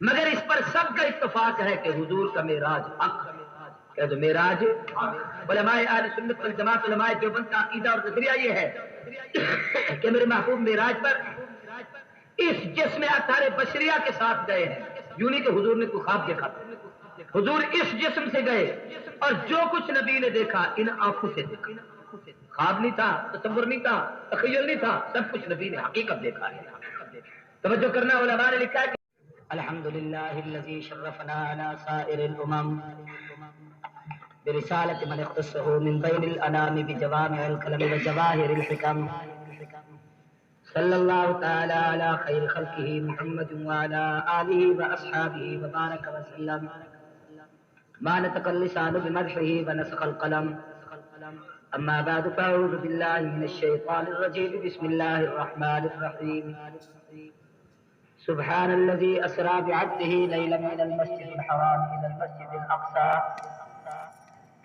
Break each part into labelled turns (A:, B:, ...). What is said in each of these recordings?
A: مگر اس پر سب کا اتفاق ہے کہ حضور کا معراج حق کہ جو معراج علماء اہل سنت والجماعت علماء دیوبند کا عقیدہ اور نظریہ یہ ہے کہ میرے محبوب معراج پر اس جسم اطہار بشریہ کے ساتھ گئے ہیں، یوں نہیں کہ حضور نے کوئی خواب دیکھا تھا، حضور اس جسم سے گئے اور جو کچھ نبی نے دیکھا ان آنکھوں سے دیکھا، خواب نہیں تھا، تصور نہیں تھا، تخیل نہیں تھا، سب کچھ نبی نے حقیقت دیکھا ہے۔ توجہ کرنا، علماء نے لکھا ہے الحمد للہ الذی شرفنا علی سائر الامم برسالة من اختصه من بين الانام بجوامع الکلم وجواہر الحکم صلی اللہ تعالی علی خیر خلقہ محمد وعلی آلہ واصحابہ وبارک وسلم ما نطق اللسان بمدحہ ونسخ القلم اما بعد فاعوذ باللہ من الشیطان الرجیم بسم اللہ الرحمن الرحیم سبحان الذي أسرى بعبده ليلا من المسجد الحرام إلى المسجد الأقصى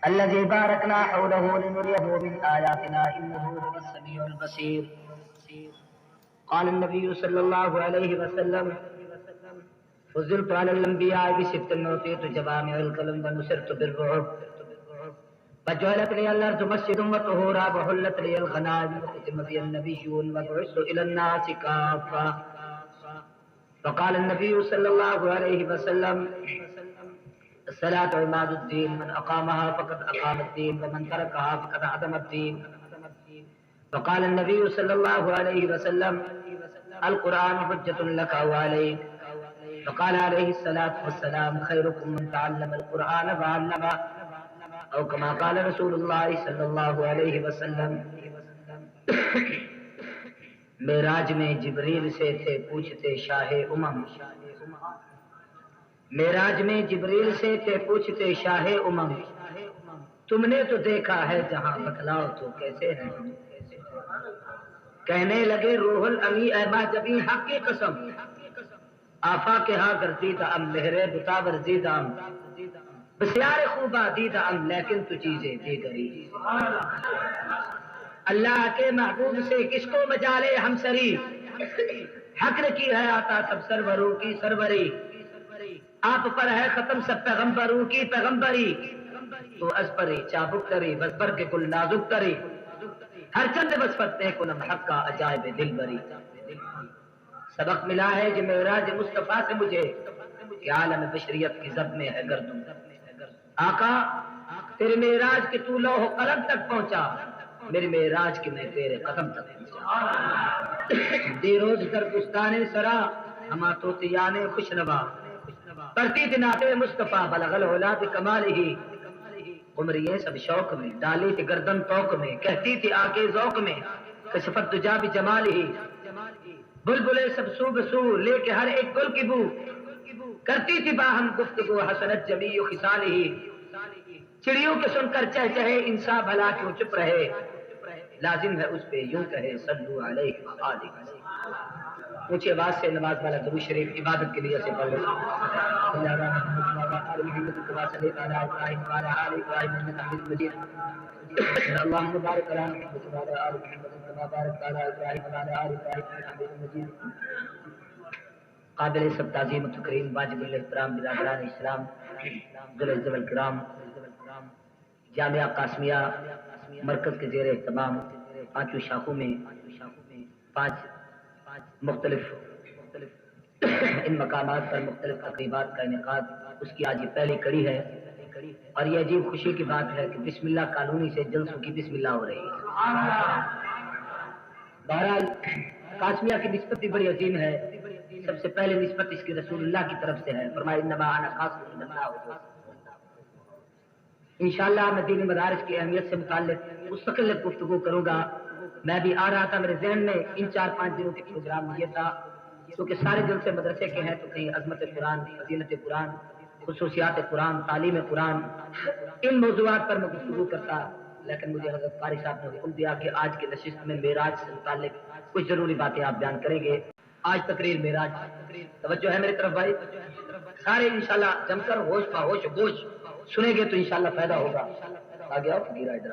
A: الذي باركنا حوله لنريه من آياتنا إنه هو السميع البصير قال النبي صلى الله عليه وسلم فضلت على الأنبياء بست أعطيت جوامع الكلم ونصرت بالرعب فجعلت لي الأرض مسجدا وطهورا وحلت لي الغنائم وختم بي النبيون وبعثت إلى الناس كافة فقال النبي صلى الله عليه وسلم الصلاة عماد الدين من أقامها فقد أقام الدين ومن تركها فقد هدم الدين فقال النبي صلى الله عليه وسلم القرآن حجة لك وعليك فقال عليه الصلاة والسلام خيركم من تعلم القرآن وعلمه أو كما قال رسول الله صلى الله عليه وسلم معراج میں جبریل سے تھے پوچھتے شاہ امم معراج میں جبریل سے تھے پوچھتے شاہ امم تم نے تو دیکھا ہے جہاں بتلاؤ تو کیسے ہے کہنے لگے روح الامی احما جبی حق کی قسم آفا کے ہاں گردیدہ ام مہرے بتا ورزیدہ ام بسیار خوبہ دیدہ ام لیکن تو چیزیں دیگری اللہ کے محبوب سے کس کو مجالے ہم سری حق نے کی ہے آتا سب سروروں کی سروری آپ پر ہے ختم سب پیغمبروں کی پیغمبری تو از پری چابک تری بس پر کے کل نازک تری ہر چند بس فتح کنم حق کا عجائب دل بری سبق ملا ہے جو معراج مصطفیٰ سے مجھے کہ عالم بشریت کی زد میں ہے گردوں آقا تیرے معراج کے تو لوح قلم تک پہنچا میرے معراج کے میں تیرے قدم تک پہنچا دی روز در بستان سرا ہما توتیان خوشنوا پرتی دنات مصطفیٰ بلغ العلا بکمال ہی عمریے سب شوق میں ڈالی تھی گردن توق میں کہتی تھی آکے ذوق میں کشفت دجا بجمال ہی بلبلے سب سو بسو لے کے ہر ایک گل کی بو کرتی تھی باہم گفتگو حسنت جمیع خصال ہی چڑیوں کے سن کر چہ چہے انسان بھلا کیوں چپ رہے لازم ہے اس پہ یوں کہے صلو علیہ وآلہ اونچی آواز سے نماز والا درود شریف عبادت کے لیے سے پڑھ لو اللهم بارك على محمد وعلى آل محمد كما باركت على إبراهيم وعلى آل إبراهيم إنك حميد مجيد قابل سب تعظیم و تکریم واجب الاحترام برادران اسلام ذو العزت والکرام جامعہ قاسمیہ مرکز کے زیر اہتمام پانچوں شاخوں میں پانچ مختلف ان مقامات پر مختلف تقریبات کا انعقاد اس کی آج یہ پہلی کڑی ہے اور یہ عجیب خوشی کی بات ہے کہ بسم اللہ کالونی سے جلسوں کی بسم اللہ ہو رہی ہے بہرحال قاسمیہ کی نسبت بھی بڑی عظیم ہے سب سے پہلے نسبت اس کی رسول اللہ کی طرف سے ہے فرمایا انما انا قاسم اللہ انشاءاللہ میں دینی مدارس کی اہمیت سے متعلق مستقل گفتگو کروں گا میں بھی آ رہا تھا میرے ذہن میں ان 4-5 دنوں کے پروگرام یہ تھا کیونکہ سارے دل سے مدرسے کے ہیں تو کہیں عظمت قرآن فضیلت قرآن خصوصیات قرآن تعلیم قرآن ان موضوعات پر میں گفتگو کرتا لیکن مجھے حضرت قاری صاحب نے حکم دیا کہ آج کی نشست میں معراج سے متعلق کچھ ضروری باتیں آپ بیان کریں گے آج تقریر معراج توجہ ہے میری طرف بھائی سارے انشاءاللہ جم کر ہوش پا ہوش گوش سنیں گے تو انشاءاللہ فائدہ ہوگا آگے آؤ فقیر ادھر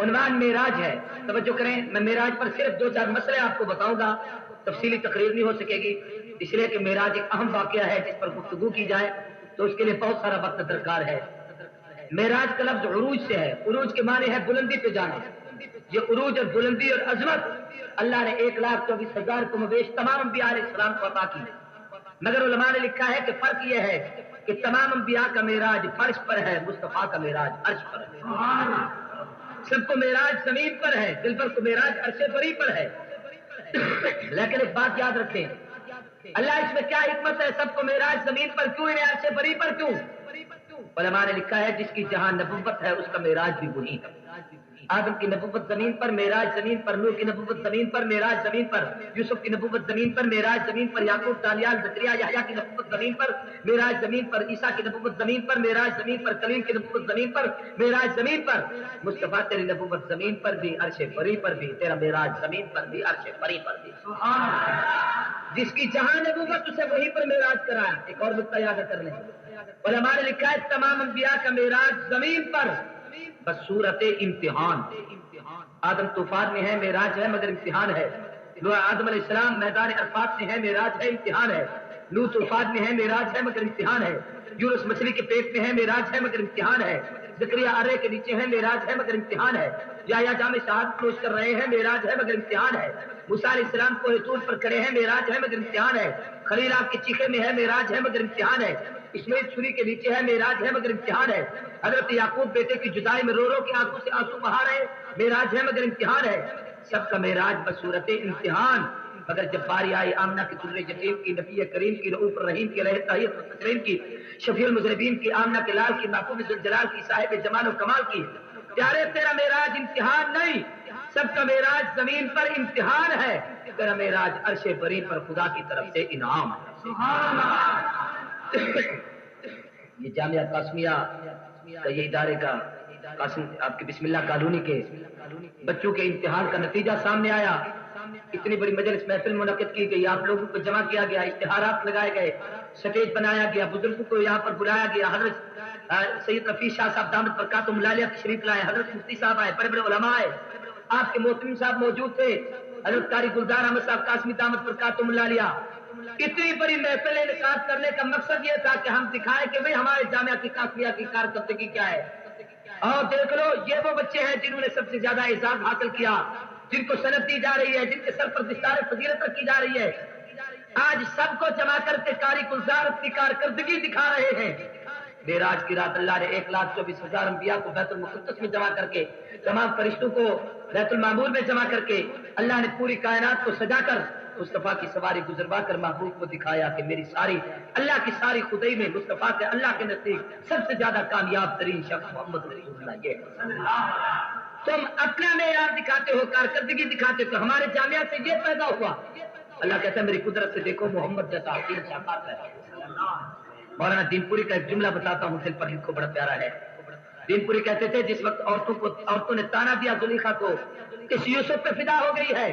A: عنوان معراج ہے توجہ کریں میں معراج پر صرف 2-4 مسئلے آپ کو بتاؤں گا تفصیلی تقریر نہیں ہو سکے گی اس لیے کہ معراج ایک اہم واقعہ ہے جس پر گفتگو کی جائے تو اس کے لیے بہت سارا وقت درکار ہے. معراج کا لفظ عروج سے ہے. عروج کے معنی ہے بلندی پہ جانا. یہ عروج اور بلندی اور عظمت اللہ نے 1,24,000 کو مبیش تمام انبیاء علیہ السلام کو عطا کی. مگر علماء نے لکھا ہے کہ فرق یہ ہے کہ تمام انبیاء کا معراج فرش پر ہے, مصطفیٰ کا معراج عرش پر ہے. سب کو معراج زمین پر ہے, دل پر کو معراج عرش بری پر ہے. لیکن ایک بات یاد رکھیں, اللہ اس میں کیا حکمت ہے؟ سب کو معراج زمین پر کیوں, انہیں عرش بری پر کیوں؟ علماء نے لکھا ہے جس کی جہاں نبوت ہے اس کا معراج بھی وہی ہے. آدم کی نبوت زمین پر, معراج زمین پر. نوح کی نبوت زمین پر, معراج زمین پر. یوسف کی نبوت زمین پر, معراج زمین پر. یعقوب, دانیال, زکریا, یحییٰ کی نبوت زمین پر, معراج زمین پر. عیسیٰ کی نبوت زمین پر, معراج زمین پر. کلیم کی نبوت زمین پر, معراج زمین پر. مصطفیٰ تیری نبوت زمین پر بھی, عرش بری پر بھی. تیرا معراج زمین پر بھی, عرش بری پر بھی. جس کی جہاں نبوت اسے وہیں پر معراج کرایا. ایک اور نقطہ یاد کر لیں, علماء نے لکھا ہے تمام انبیاء کا معراج زمین پر, بس صورت امتحان. آدم طوفان میں ہے, معراج ہے مگر امتحان ہے. نوح آدم علیہ السلام میدان عرفات میں ہے, معراج ہے امتحان ہے. نوح طوفان میں ہے, معراج ہے مگر امتحان ہے. یونس مچھلی کے پیٹ میں ہے, معراج ہے مگر امتحان ہے. زکریا ارے کے نیچے ہے, معراج ہے مگر امتحان ہے. یحییٰ جام شہادت نوش کر رہے ہیں, معراج ہے مگر امتحان ہے. موسیٰ علیہ السلام کوہ طور پر کھڑے ہیں, معراج ہے مگر امتحان ہے. خلیل آپ کے چیخے میں ہے, معراج ہے مگر امتحان ہے. اسماعیل چھری کے نیچے ہے, معراج ہے مگر امتحان ہے. حضرت یعقوب بیٹے کی جدائی میں رو رو کے آنکھوں سے آنسو بہا رہے, معراج ہے مگر امتحان ہے. سب کا معراج بصورت امتحان. مگر جب باری آئی آمنہ کی در یتیم کی, نبی کریم کی, رؤوف الرحیم کی, رحمت المسلمین کی, شفیع المذنبین کی, آمنہ کے لال کی, محبوب ذوالجلال کی, صاحب جمال و کمال کی, پیارے تیرا معراج امتحان نہیں, سب کا معراج زمین پر امتحان ہے. تیرا معراج عرش بری پر خدا کی طرف سے انعام ہے. سبحان اللہ. یہ جامعہ قاسمیہ کا یہ ادارے کا قاسم آپ کے بسم اللہ کالونی کے بچوں کے امتحان کا نتیجہ سامنے آیا. اتنی بڑی مجلس محفل منعقد کی گئی, آپ لوگوں کو جمع کیا گیا, اشتہارات لگائے گئے, سٹیج بنایا گیا, بزرگوں کو یہاں پر بلایا گیا. حضرت سید رفیع شاہ صاحب دامت برکاتہم العالیہ تشریف لائے, حضرت مفتی صاحب آئے, بڑے بڑے علماء آئے, آپ کے محترم صاحب موجود تھے, حضرت قاری گلزار احمد صاحب قاسمی دامت برکاتہم العالیہ. اتنی بڑی محفل انعقاد کرنے کا مقصد یہ تھا کہ ہم دکھائیں کہ بھئی ہمارے جامعہ کی قاسمیہ کی کارکردگی کیا ہے. اور دیکھ لو, یہ وہ بچے ہیں جنہوں نے سب سے زیادہ اعزاز حاصل کیا, جن کو سند دی جا رہی ہے, جن کے سر پر دستار فضیلت رکھی جا رہی ہے. آج سب کو جمع کر کے قاری گلزار اپنی کارکردگی دکھا رہے ہیں. معراج کی رات اللہ نے 1,24,000 انبیاء کو بیت المقدس میں جمع کر کے, تمام فرشتوں کو بیت المعمور میں جمع کر کے, اللہ نے پوری کائنات کو سجا کر مصطفیٰ کی سواری گزروا کر محبوب کو دکھایا کہ میری ساری اللہ کی ساری خدائی میں مصطفیٰ کے اللہ کے نزدیک سب سے زیادہ کامیاب ترین شخص محمد رسول اللہ یہ ہے. تم اپنا معیار دکھاتے ہو, کارکردگی دکھاتے ہو, ہمارے جامعہ سے یہ پیدا ہوا. اللہ کہتا ہے میری قدرت سے دیکھو محمد جیسا حکیم شاکار ہے. مولانا دین پوری کا ایک جملہ بتاتا ہوں, دل پر لکھو, بڑا پیارا ہے. دین پوری کہتے تھے جس وقت عورتوں نے تانا دیا زلیخا کو کہ یوسف پہ فدا ہو گئی ہے,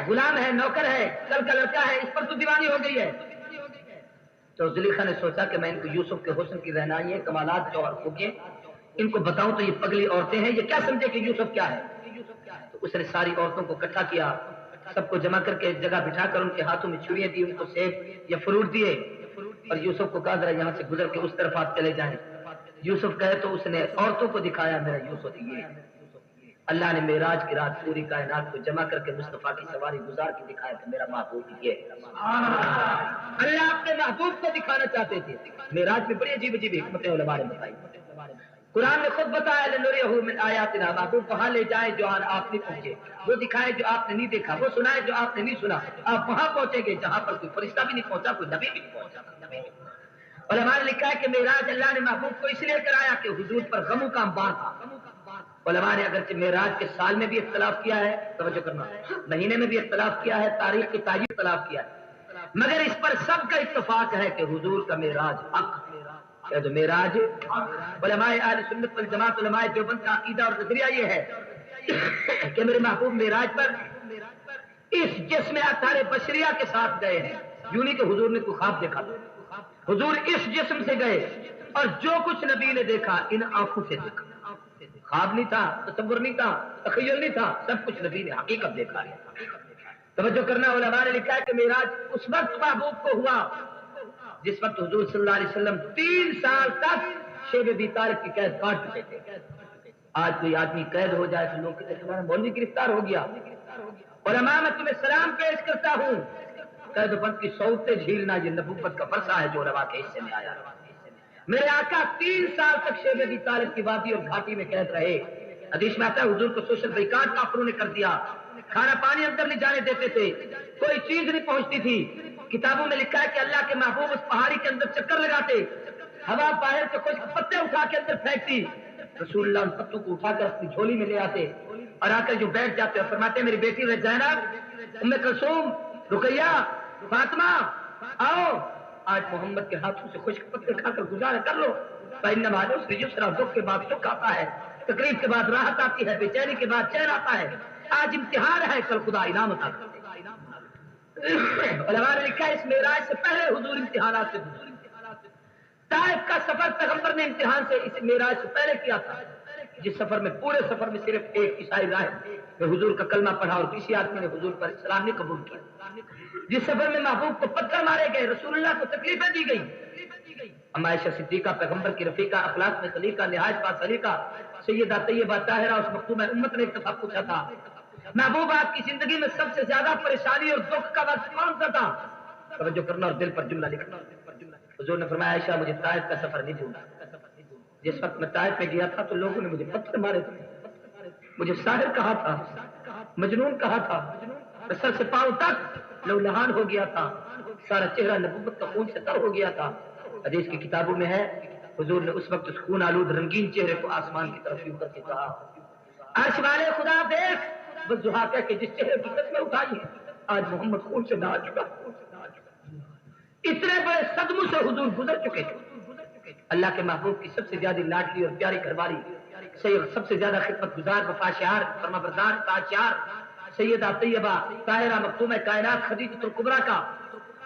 A: غلام ہے, نوکر ہے, کل کا لڑکا ہے, اس پر تو دیوانی ہو گئی ہے, تو زلیخا نے سوچا کہ میں ان کو یوسف کے حسن کی رہنائییں, کمالات, جوہر خوبیاں ان کو بتاؤں تو یہ پگلی عورتیں ہیں, یہ کیا سمجھے کہ یوسف کیا ہے. تو اس نے ساری عورتوں کو اکٹھا کیا, سب کو جمع کر کے ایک جگہ بٹھا کر ان کے ہاتھوں میں چھریاں دی, ان کو سیب یا فروٹ دیے, اور یوسف کو کہا ذرا یہاں سے گزر کے اس طرف آپ چلے جائیں. یوسف کہے تو اس نے عورتوں کو دکھایا میرا یوسف یہ. اللہ نے معراج کی رات پوری کائنات کو جمع کر کے مصطفیٰ کی سواری گزار کے دکھایا کہ میرا محبوب یہ ہے. اللہ اپنے محبوب کو دکھانا چاہتے تھے. معراج میں بڑی عجیب عجیب حکمتیں علماء نے بتائی. قرآن نے خود بتایا لنریہ من آیاتنا, محبوب وہاں لے جائیں جو آپ نہیں پہنچے, وہ دکھائے جو آپ نے نہیں دیکھا, وہ سنائے جو آپ نے نہیں سنا. آپ وہاں پہنچیں گے جہاں پر کوئی فرشتہ بھی نہیں پہنچا, کوئی نبی بھی نہیں پہنچا. علماء نے لکھا ہے کہ معراج اللہ نے محبوب کو اس لیے کرایا کہ حضور پر غموں کا انبار تھا. علماء نے اگرچہ معراج کے سال میں بھی اختلاف کیا ہے, توجہ کرنا, مہینے میں بھی اختلاف کیا ہے, تاریخ کی تاریخ اختلاف کیا ہے, مگر اس پر سب کا اتفاق ہے کہ حضور کا معراج حق ہے. جو معراج علماء اہل سنت والجماعت, علماء دیوبند کا عقیدہ اور نظریہ یہ ہے کہ میرے محبوب معراج پر اس جسم اطہار بشریہ کے ساتھ گئے ہیں. یوں نہیں کہ حضور نے کوئی خواب دیکھا تھا, حضور اس جسم سے گئے اور جو کچھ نبی نے دیکھا ان آنکھوں سے دیکھا. خواب نہیں تھا, تصور نہیں تھا, تخیل نہیں تھا, سب کچھ نبی نے حقیقت دیکھا ہے. توجہ کرنا، علماء نے لکھا ہے کہ معراج اس وقت محبوب کو ہوا جس وقت حضور صلی اللہ علیہ وسلم 3 سال تک شیب ابی طالب کی قید کاٹ چکے تھے۔ آج کوئی آدمی قید ہو جائے تو لوگ کہتے ہیں تمہارا مولوی گرفتار ہو گیا، علماء میں تمہیں سلام پیش کرتا ہوں، قید و بند کی صورتیں جھیلنا یہ نبوت کا فرسہ ہے جو علماء کے حصے میں آیا۔ میرے آقا 3 سال تک شیب ابی طالب کی وادی اور گھاٹی میں قید رہے۔ حدیث میں آتا ہے حضور کو سوشل بیکاٹ کافروں نے کر دیا، کھانا پانی اندر نہیں جانے دیتے تھے، کوئی چیز نہیں پہنچتی تھی۔ کتابوں میں لکھا ہے کہ اللہ کے محبوب اس پہاڑی کے اندر چکر لگاتے، ہوا باہر سے خشک پتے اٹھا کے اندر پھینکتی، رسول اللہ ان پتوں کو اٹھا کر اپنی جھولی میں لے آتے اور آ کر جو بیٹھ جاتے اور فرماتے میری بیٹی زینب، ام کلثوم، رقیہ، فاطمہ آؤ آج محمد کے ہاتھوں سے خشک پتے کھا کر گزارا کر لو، فإنما العسر یسرا، دکھ کے بعد سکھ آتا ہے، تکلیف کے بعد راحت آتی ہے، بے چینی کے بعد چین آتا ہے، آج امتحان ہے کل خدا انعام عطا کرے۔ علماء نے لکھا ہے اس معراج سے پہلے حضور امتحانات سے گزرے، طائف کا سفر پیغمبر نے امتحان سے اس معراج سے پہلے کیا تھا، جس سفر میں پورے سفر میں صرف ایک عیسائی راہب نے حضور کا کلمہ پڑھا اور کسی آدمی نے حضور پر اسلام نہیں قبول کیا، جس سفر میں محبوب کو پتھر مارے گئے، رسول اللہ کو تکلیفیں دی گئی، اما عائشہ صدیقہ پیغمبر کی رفیقہ، اخلاق میں سلیقہ، نہایت باسلیقہ، سیدہ طیبہ طاہرہ اس مختومہ امت نے ایک دفعہ پوچھا تھا محبوب آپ کی زندگی میں سب سے زیادہ پریشانی اور دکھ کا وقت کون سا تھا؟ توجہ کرنا اور دل پر جملہ لکھنا۔ حضور نے فرمایا عائشہ مجھے طائف کا سفر نہیں بھولا، جس وقت میں طائف میں گیا تھا تو لوگوں نے مجھے پتھر مارے تھے، مجھے ساحر کہا تھا، مجنون کہا تھا، میں سر سے پاؤں تک لہولہان ہو گیا تھا، سارا چہرہ نبوت کا خون سے تر ہو گیا تھا۔ حدیث کی کتابوں میں ہے حضور نے اس وقت اس خون آلود رنگین چہرے کو آسمان کی طرف یوں کر کے کہا عرش والے خدا دیکھ، بس دعا کہہ کے جس چہرے کی قسمیں اٹھائی ہیں آج محمد خون سے نہا چکا۔ اتنے بڑے صدموں سے حضور گزر چکے تھے۔ اللہ کے محبوب کی سب سے زیادہ لاڈلی اور پیاری گھر والی، سب سے زیادہ خدمت گزار، وفاشار، فرما بردار، تاجدار سیدہ طیبہ طاہرہ مختومہ کائنات خدیجہ الکبریٰ کا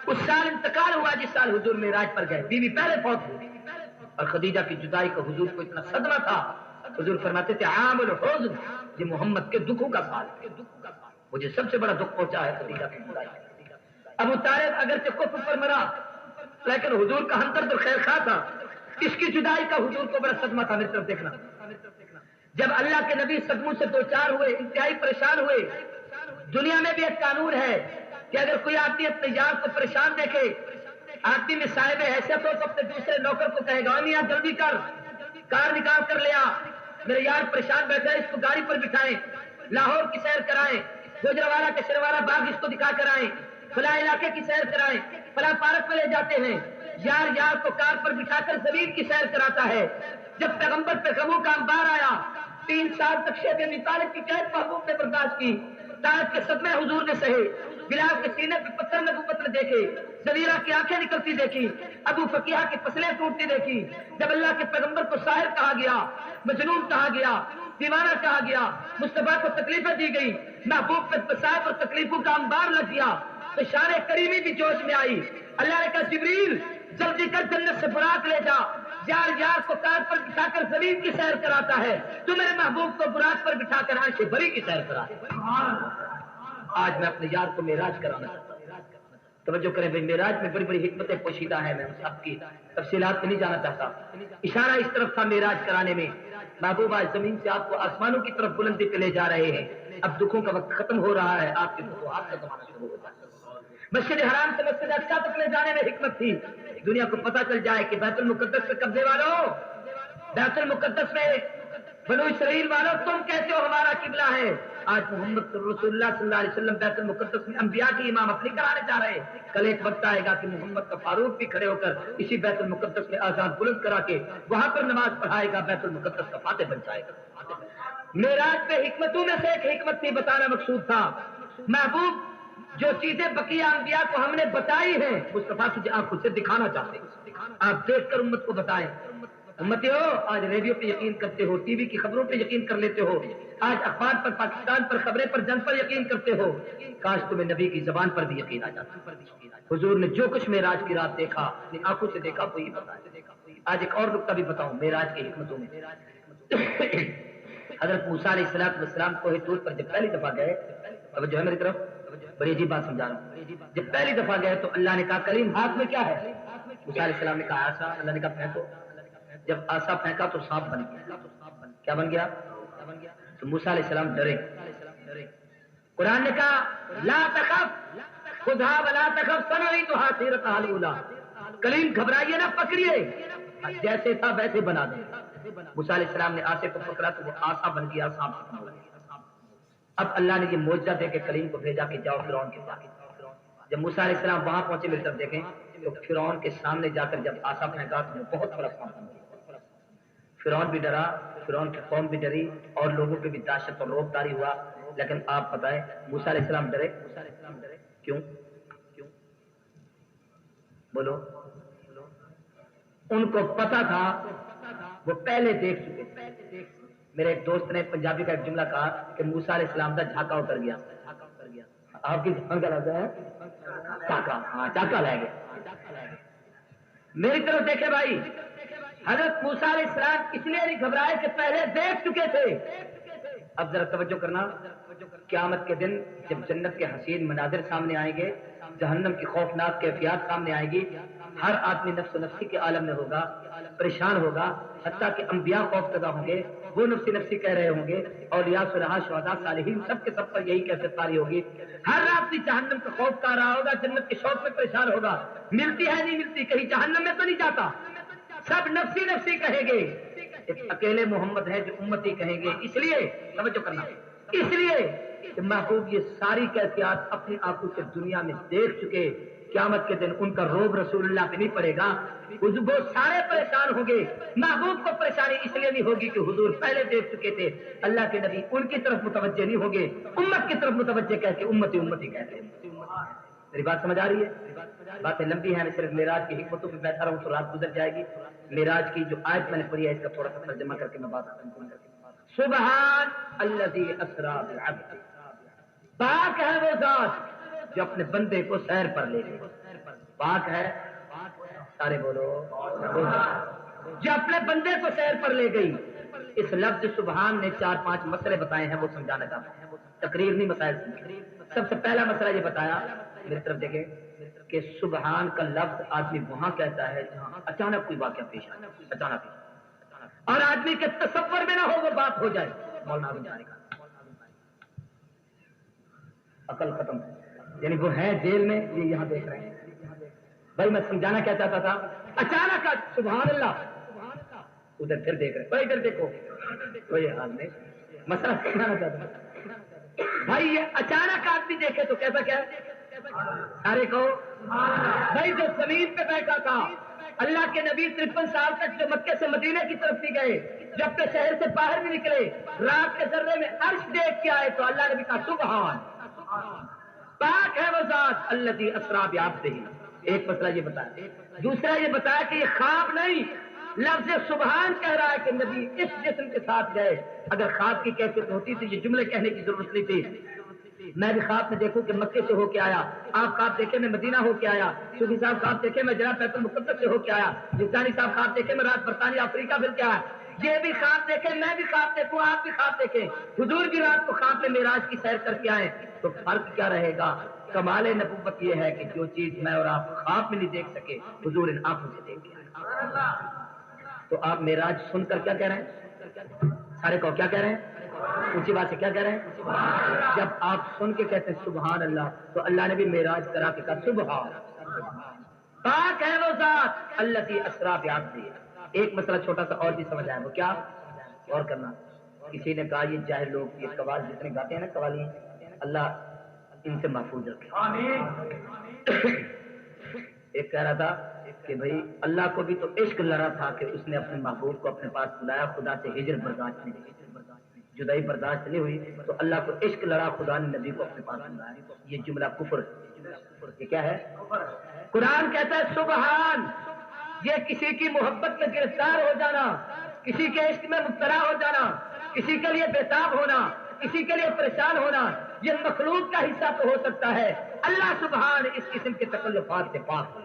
A: اس سال انتقال ہوا جس سال حضور معراج پر گئے، بیوی پہلے فوت ہوئی اور خدیجہ کی جدائی کا حضور کو اتنا صدمہ تھا، حضور فرماتے تھے عام الحزن، یہ محمد کے دکھوں کا سال ہے، مجھے سب سے بڑا دکھ پہنچا ہے خدیجہ کی جدائی۔ ابو طالب اگرچہ کفر پر مرا لیکن حضور کا ہمدرد اور خیر خواہ تھا، اس کی جدائی کا حضور کو بڑا صدمہ تھا۔ میری طرف دیکھنا، جب اللہ کے نبی صدموں سے دوچار ہوئے، انتہائی پریشان ہوئے، دنیا میں بھی ایک قانون ہے کہ اگر کوئی آدمی اپنے یار کو پریشان دیکھے، آدمی میں صاحب حیثیت ہو تو اپنے دوسرے نوکر کو کہے گا میاں جلدی کر، کار نکال کر لے آ، میرے یار پریشان بیٹھا ہے، اس کو گاڑی پر بٹھائیں، لاہور کی سیر کرائیں، گوجروالا کے شیروارہ باغ اس کو دکھا کر آئیں، فلاں علاقے کی سیر کرائیں، فلاں پارک میں لے جاتے ہیں۔ یار کو کار پر بٹھا کر زمین کی سیر کراتا ہے۔ جب پیغمبر پہ غموں کا انبار آیا، 3 سال تک شیب ابی طالب کی قید محبوب نے برداشت کی، طائف کے صدمے حضور نے سہے، بلال کے سینے پہ پتھر نبوت نے دیکھے، زلیرہ کی آنکھیں نکلتی دیکھی، ابو فقیہ کی پسلیں ٹوٹتی دیکھی۔ جب اللہ کے پیغمبر کو ساحر کہا گیا، مجنون کہا گیا، دیوانہ کہا گیا، مصطفیٰ کو تکلیفیں دی گئی، محبوب پہ مصائب اور تکلیفوں کا انبار لگ گیا تو شان کریمی بھی جوش میں آئی۔ اللہ نے کہا جبریل جلدی کر جنت سے براق لے جا، یار کو کار پر بٹھا کر زمین کی سیر کراتا ہے، تو میرے محبوب کو براق پر بٹھا کر عرش بری کی سیر کرا۔ آج میں اپنے یار کو معراج کرانا چاہتا ہوں۔ توجہ کریں بھائی، معراج میں بڑی بڑی حکمتیں پوشیدہ ہیں، میں ان سب کی تفصیلات میں نہیں جانا چاہتا۔ اشارہ اس طرف تھا معراج کرانے میں، محبوب آج زمین سے آپ کو آسمانوں کی طرف بلندی پہ لے جا رہے ہیں، اب دکھوں کا وقت ختم ہو رہا ہے، آپ کے فتوحات کا زمانہ شروع ہو جائے۔ مسجد حرام سے مسجد اقصیٰ تک لے جانے میں حکمت تھی، دنیا کو پتہ چل جائے کہ بیت المقدس کے قبضے والوں، بیت المقدس میں بنو اسرائیل والوں، تم کہتے ہو ہمارا قبلہ ہے۔ آج محمد رسول اللہ صلی اللہ علیہ وسلم بیت المقدس میں انبیاء کی امامت نہیں کرانے جا رہے، کل ایک وقت آئے گا کہ محمد کا فاروق بھی کھڑے ہو کر اسی بیت المقدس میں آزان بلند کرا کے وہاں پر نماز پڑھائے گا، بیت المقدس کا فاتح بن جائے گا۔ معراج پہ حکمتوں میں سے ایک حکمت تھی، بتانا مقصود تھا محبوب جو چیزیں بقیہ انبیاء کو ہم نے بتائی ہیں مصطفیٰ تجھے آنکھوں سے دکھانا چاہتے ہیں، آپ دیکھ کر امت کو بتائیں۔ امتیو آج ریڈیو پہ یقین کرتے ہو، ٹی وی کی خبروں پہ یقین کر لیتے ہو، آج اخبار پر، پاکستان پر، خبریں پر، جنگ پر یقین کرتے ہو، کاش تمہیں نبی کی زبان پر بھی یقین آ جاتا۔ حضور نے جو کچھ معراج کی رات دیکھا، اپنی آنکھوں سے دیکھا، وہی بتائے۔ آج ایک اور نقطہ بھی بتاؤں معراج کی حکمتوں میں۔ حضرت موسیٰ علیہ السلام کوہ طور پر جب پہلی دفعہ گئے، توجہ ہے میری طرف، بڑی عجیب بات سمجھا رہا ہوں. جب پہلی دفعہ گئے تو اللہ نے کہا کلیم ہاتھ میں کیا ہے؟ موسیٰ علیہ السلام نے کہا آسا. اللہ نے کہا پھینکو. جب آسا پھینکا تو سانپ بن گیا. کیا بن گیا؟ تو موسیٰ علیہ السلام ڈرے. قرآن نے کہا لا تخف خذھا ولا تخف سنعیدھا سیرتھا الاولی. کلیم گھبرائیے نہ، پکڑیے، جیسے تھا ویسے بنا دیں. موسیٰ علیہ السلام نے آسے کو پکڑا تو وہ آسا بن گیا، سانپ ختم ہو گیا. اب اللہ نے یہ معجزہ دے کے کلیم کو بھیجا کہ جاؤ فرعون کے پاس. جب موسیٰ علیہ السلام وہاں پہنچے میری طرف دیکھیں تو فرعون کے سامنے جا کر جب آسا پھینکا تو وہ بہت بڑا سانپ بن گیا. فرعون بھی ڈرا، فرعون کی قوم بھی ڈری، اور لوگوں پہ بھی دہشت اور رعب طاری ہوا. لیکن آپ بتائیں موسیٰ علیہ السلام ڈرے کیوں؟ بولو. ان کو پتا تھا، وہ پہلے دیکھ چکے تھے. میرے ایک دوست نے پنجابی کا ایک جملہ کہا کہ موسیٰ علیہ السلام کا جھاکا اتر گیا. آپ کی جان کا لفظ ہے چاکا. ہاں چاکا لے گئے. میری طرف دیکھے بھائی، حضرت موسیٰ علیہ السلام اس لیے نہیں گھبرائے کہ پہلے دیکھ چکے تھے. اب ذرا توجہ کرنا، قیامت کے دن جب جنت کے حسین مناظر سامنے آئیں گے، جہنم کی خوفناک کیفیات سامنے آئے گی، ہر آدمی نفس و نفسی کے عالم میں ہوگا، پریشان ہوگا. حتیٰ کہ انبیاء خوف زدہ ہوں گے، وہ نفسی نفسی کہہ رہے ہوں گے. اولیاء صالحاء شہداء صالحین سب کے سب پر یہی کیفیت طاری ہوگی. ہر آدمی جہنم کا خوف کر رہا ہوگا، جنت کے شوق میں پریشان ہوگا. ملتی ہے نہیں ملتی، کہیں جہنم میں تو نہیں جاتا. سب نفسی نفسی کہیں گے. ایک اکیلے محمد ہے جو امتی کہیں گے. اس لیے توجہ کرنا، اس لیے کہ محبوب یہ ساری کیفیات اپنی آنکھوں سے دنیا میں دیکھ چکے. قیامت کے دن ان کا روب رسول اللہ پہ نہیں پڑے گا. وہ سارے پریشان ہوں گے. محبوب کو پریشانی اس لیے نہیں ہوگی کہ حضور پہلے دیکھ چکے تھے. اللہ کے نبی ان کی طرف متوجہ نہیں ہوں گے، امت کی طرف متوجہ کہتے امتی امتی کہتے ہیں. میری بات سمجھ آ رہی ہے؟ باتیں لمبی ہیں، میں صرف معراج کی حکمتوں پہ بیٹھا رہا ہوں تو رات گزر جائے گی. معراج کی جو آیت میں نے پڑھی ہے اس کا تھوڑا سا ترجمہ کر کے میں بات کروں گا. سبحان الذی اسری بعبدہ، پاک ہے وہ ذات جو اپنے بندے کو سیر پر لے گئے. پاک ہے، سارے بولو، جو اپنے بندے کو سیر پر لے گئی. اس لفظ سبحان نے 4-5 مسئلے بتائے ہیں، وہ سمجھانا چاہتا ہوں. تقریر نہیں، مسائل سمجھ. سب سے پہلا مسئلہ یہ بتایا، میری طرف دیکھیں، کہ سبحان کا لفظ آدمی وہاں کہتا ہے جہاں اچانک کوئی واقعہ پیش آئے، اچانک، اور آدمی کے تصور میں نہ ہو وہ بات ہو جائے. مولانا بنجاری کا عقل ختم، یعنی وہ ہے جیل میں، یہ یہاں دیکھ رہے ہیں. بھائی میں سمجھانا کیا چاہتا تھا، اچانک سبحان اللہ، ادھر پھر دیکھ رہے بھائی، ادھر دیکھو، کوئی حال نہیں. مسئلہ سمجھانا چاہتا تھا بھائی، یہ اچانک آدمی دیکھے تو کیسا کیا ہے؟ سارے کہو بھائی. جو زمین پہ بیٹھا تھا، اللہ کے نبی 53 سال تک جو مکے سے مدینے کی طرف بھی گئے، جب کہ شہر سے باہر بھی نکلے، رات کے ذرے میں عرش دیکھ کے آئے تو اللہ نے بھی کہا سبحان، پاک ہے وہ ذات الذی اسری بعبدہ. ایک مسئلہ یہ بتایا. دوسرا یہ بتایا کہ یہ خواب نہیں، لفظ سبحان کہہ رہا ہے کہ نبی اس جسم کے ساتھ گئے. اگر خواب کی کیفیت ہوتی تو یہ جملے کہنے کی ضرورت نہیں تھی. میں بھی خواب میں دیکھوں کہ مکے سے ہو کے آیا، آپ خواب دیکھے میں مدینہ ہو کے آیا، صوفی صاحب خواب دیکھے میں جناب بیت المقدس سے ہو کے آیا، جسانی صاحب خواب دیکھے میں رات برطانیہ افریقہ پھر کے آیا. یہ بھی خواب دیکھے، میں بھی خواب دیکھوں، آپ بھی خواب دیکھیں. حضور بھی رات کو خواب میں معراج کی سیر کر کے آئے. تو فرق کیا رہے گا؟ کمال نبوت یہ ہے کہ جو چیز میں اور آپ خواب میں نہیں دیکھ سکے، حضور ان آنکھوں سے دیکھ کے آئے. تو آپ معراج سن کر کیا کہہ رہے ہیں؟ سارے کو کیا کہہ رہے ہیں؟ اونچی بات سے کیا کہہ رہے ہیں؟ جب آپ سن کے کہتے ہیں سبحان اللہ، تو اللہ نے بھی معراج کرا کے کہا سبحان، پاک ہے وہ ذات الذی اسری بعبدہ. ایک مسئلہ چھوٹا سا اور بھی سمجھ آیا، وہ کیا؟ اور کرنا. کسی نے کہا یہ جاہل لوگ، یہ قوال جتنے گاتے ہیں نا قوالی، اللہ ان سے محفوظ رکھے. ایک کہہ رہا تھا کہ بھائی اللہ کو بھی تو عشق لڑا تھا کہ اس نے اپنے محبوب کو اپنے پاس بلایا، خدا سے ہجر برداشت نہیں ہوئی، جدائی برداشت نہیں ہوئی، تو اللہ کو عشق لڑا، خدا نے نبی کو اپنے پاس بلایا. یہ جملہ کفر ہے. یہ کیا ہے؟ قرآن کہتا ہے سبحان. یہ کسی کی محبت میں گرفتار ہو جانا، کسی کے عشق میں مبتلا ہو جانا، کسی کے لیے بےتاب ہونا، کسی کے لیے پریشان ہونا، یہ مخلوق کا حصہ تو ہو سکتا ہے. اللہ سبحان اس قسم کے تکلفات سے پاک.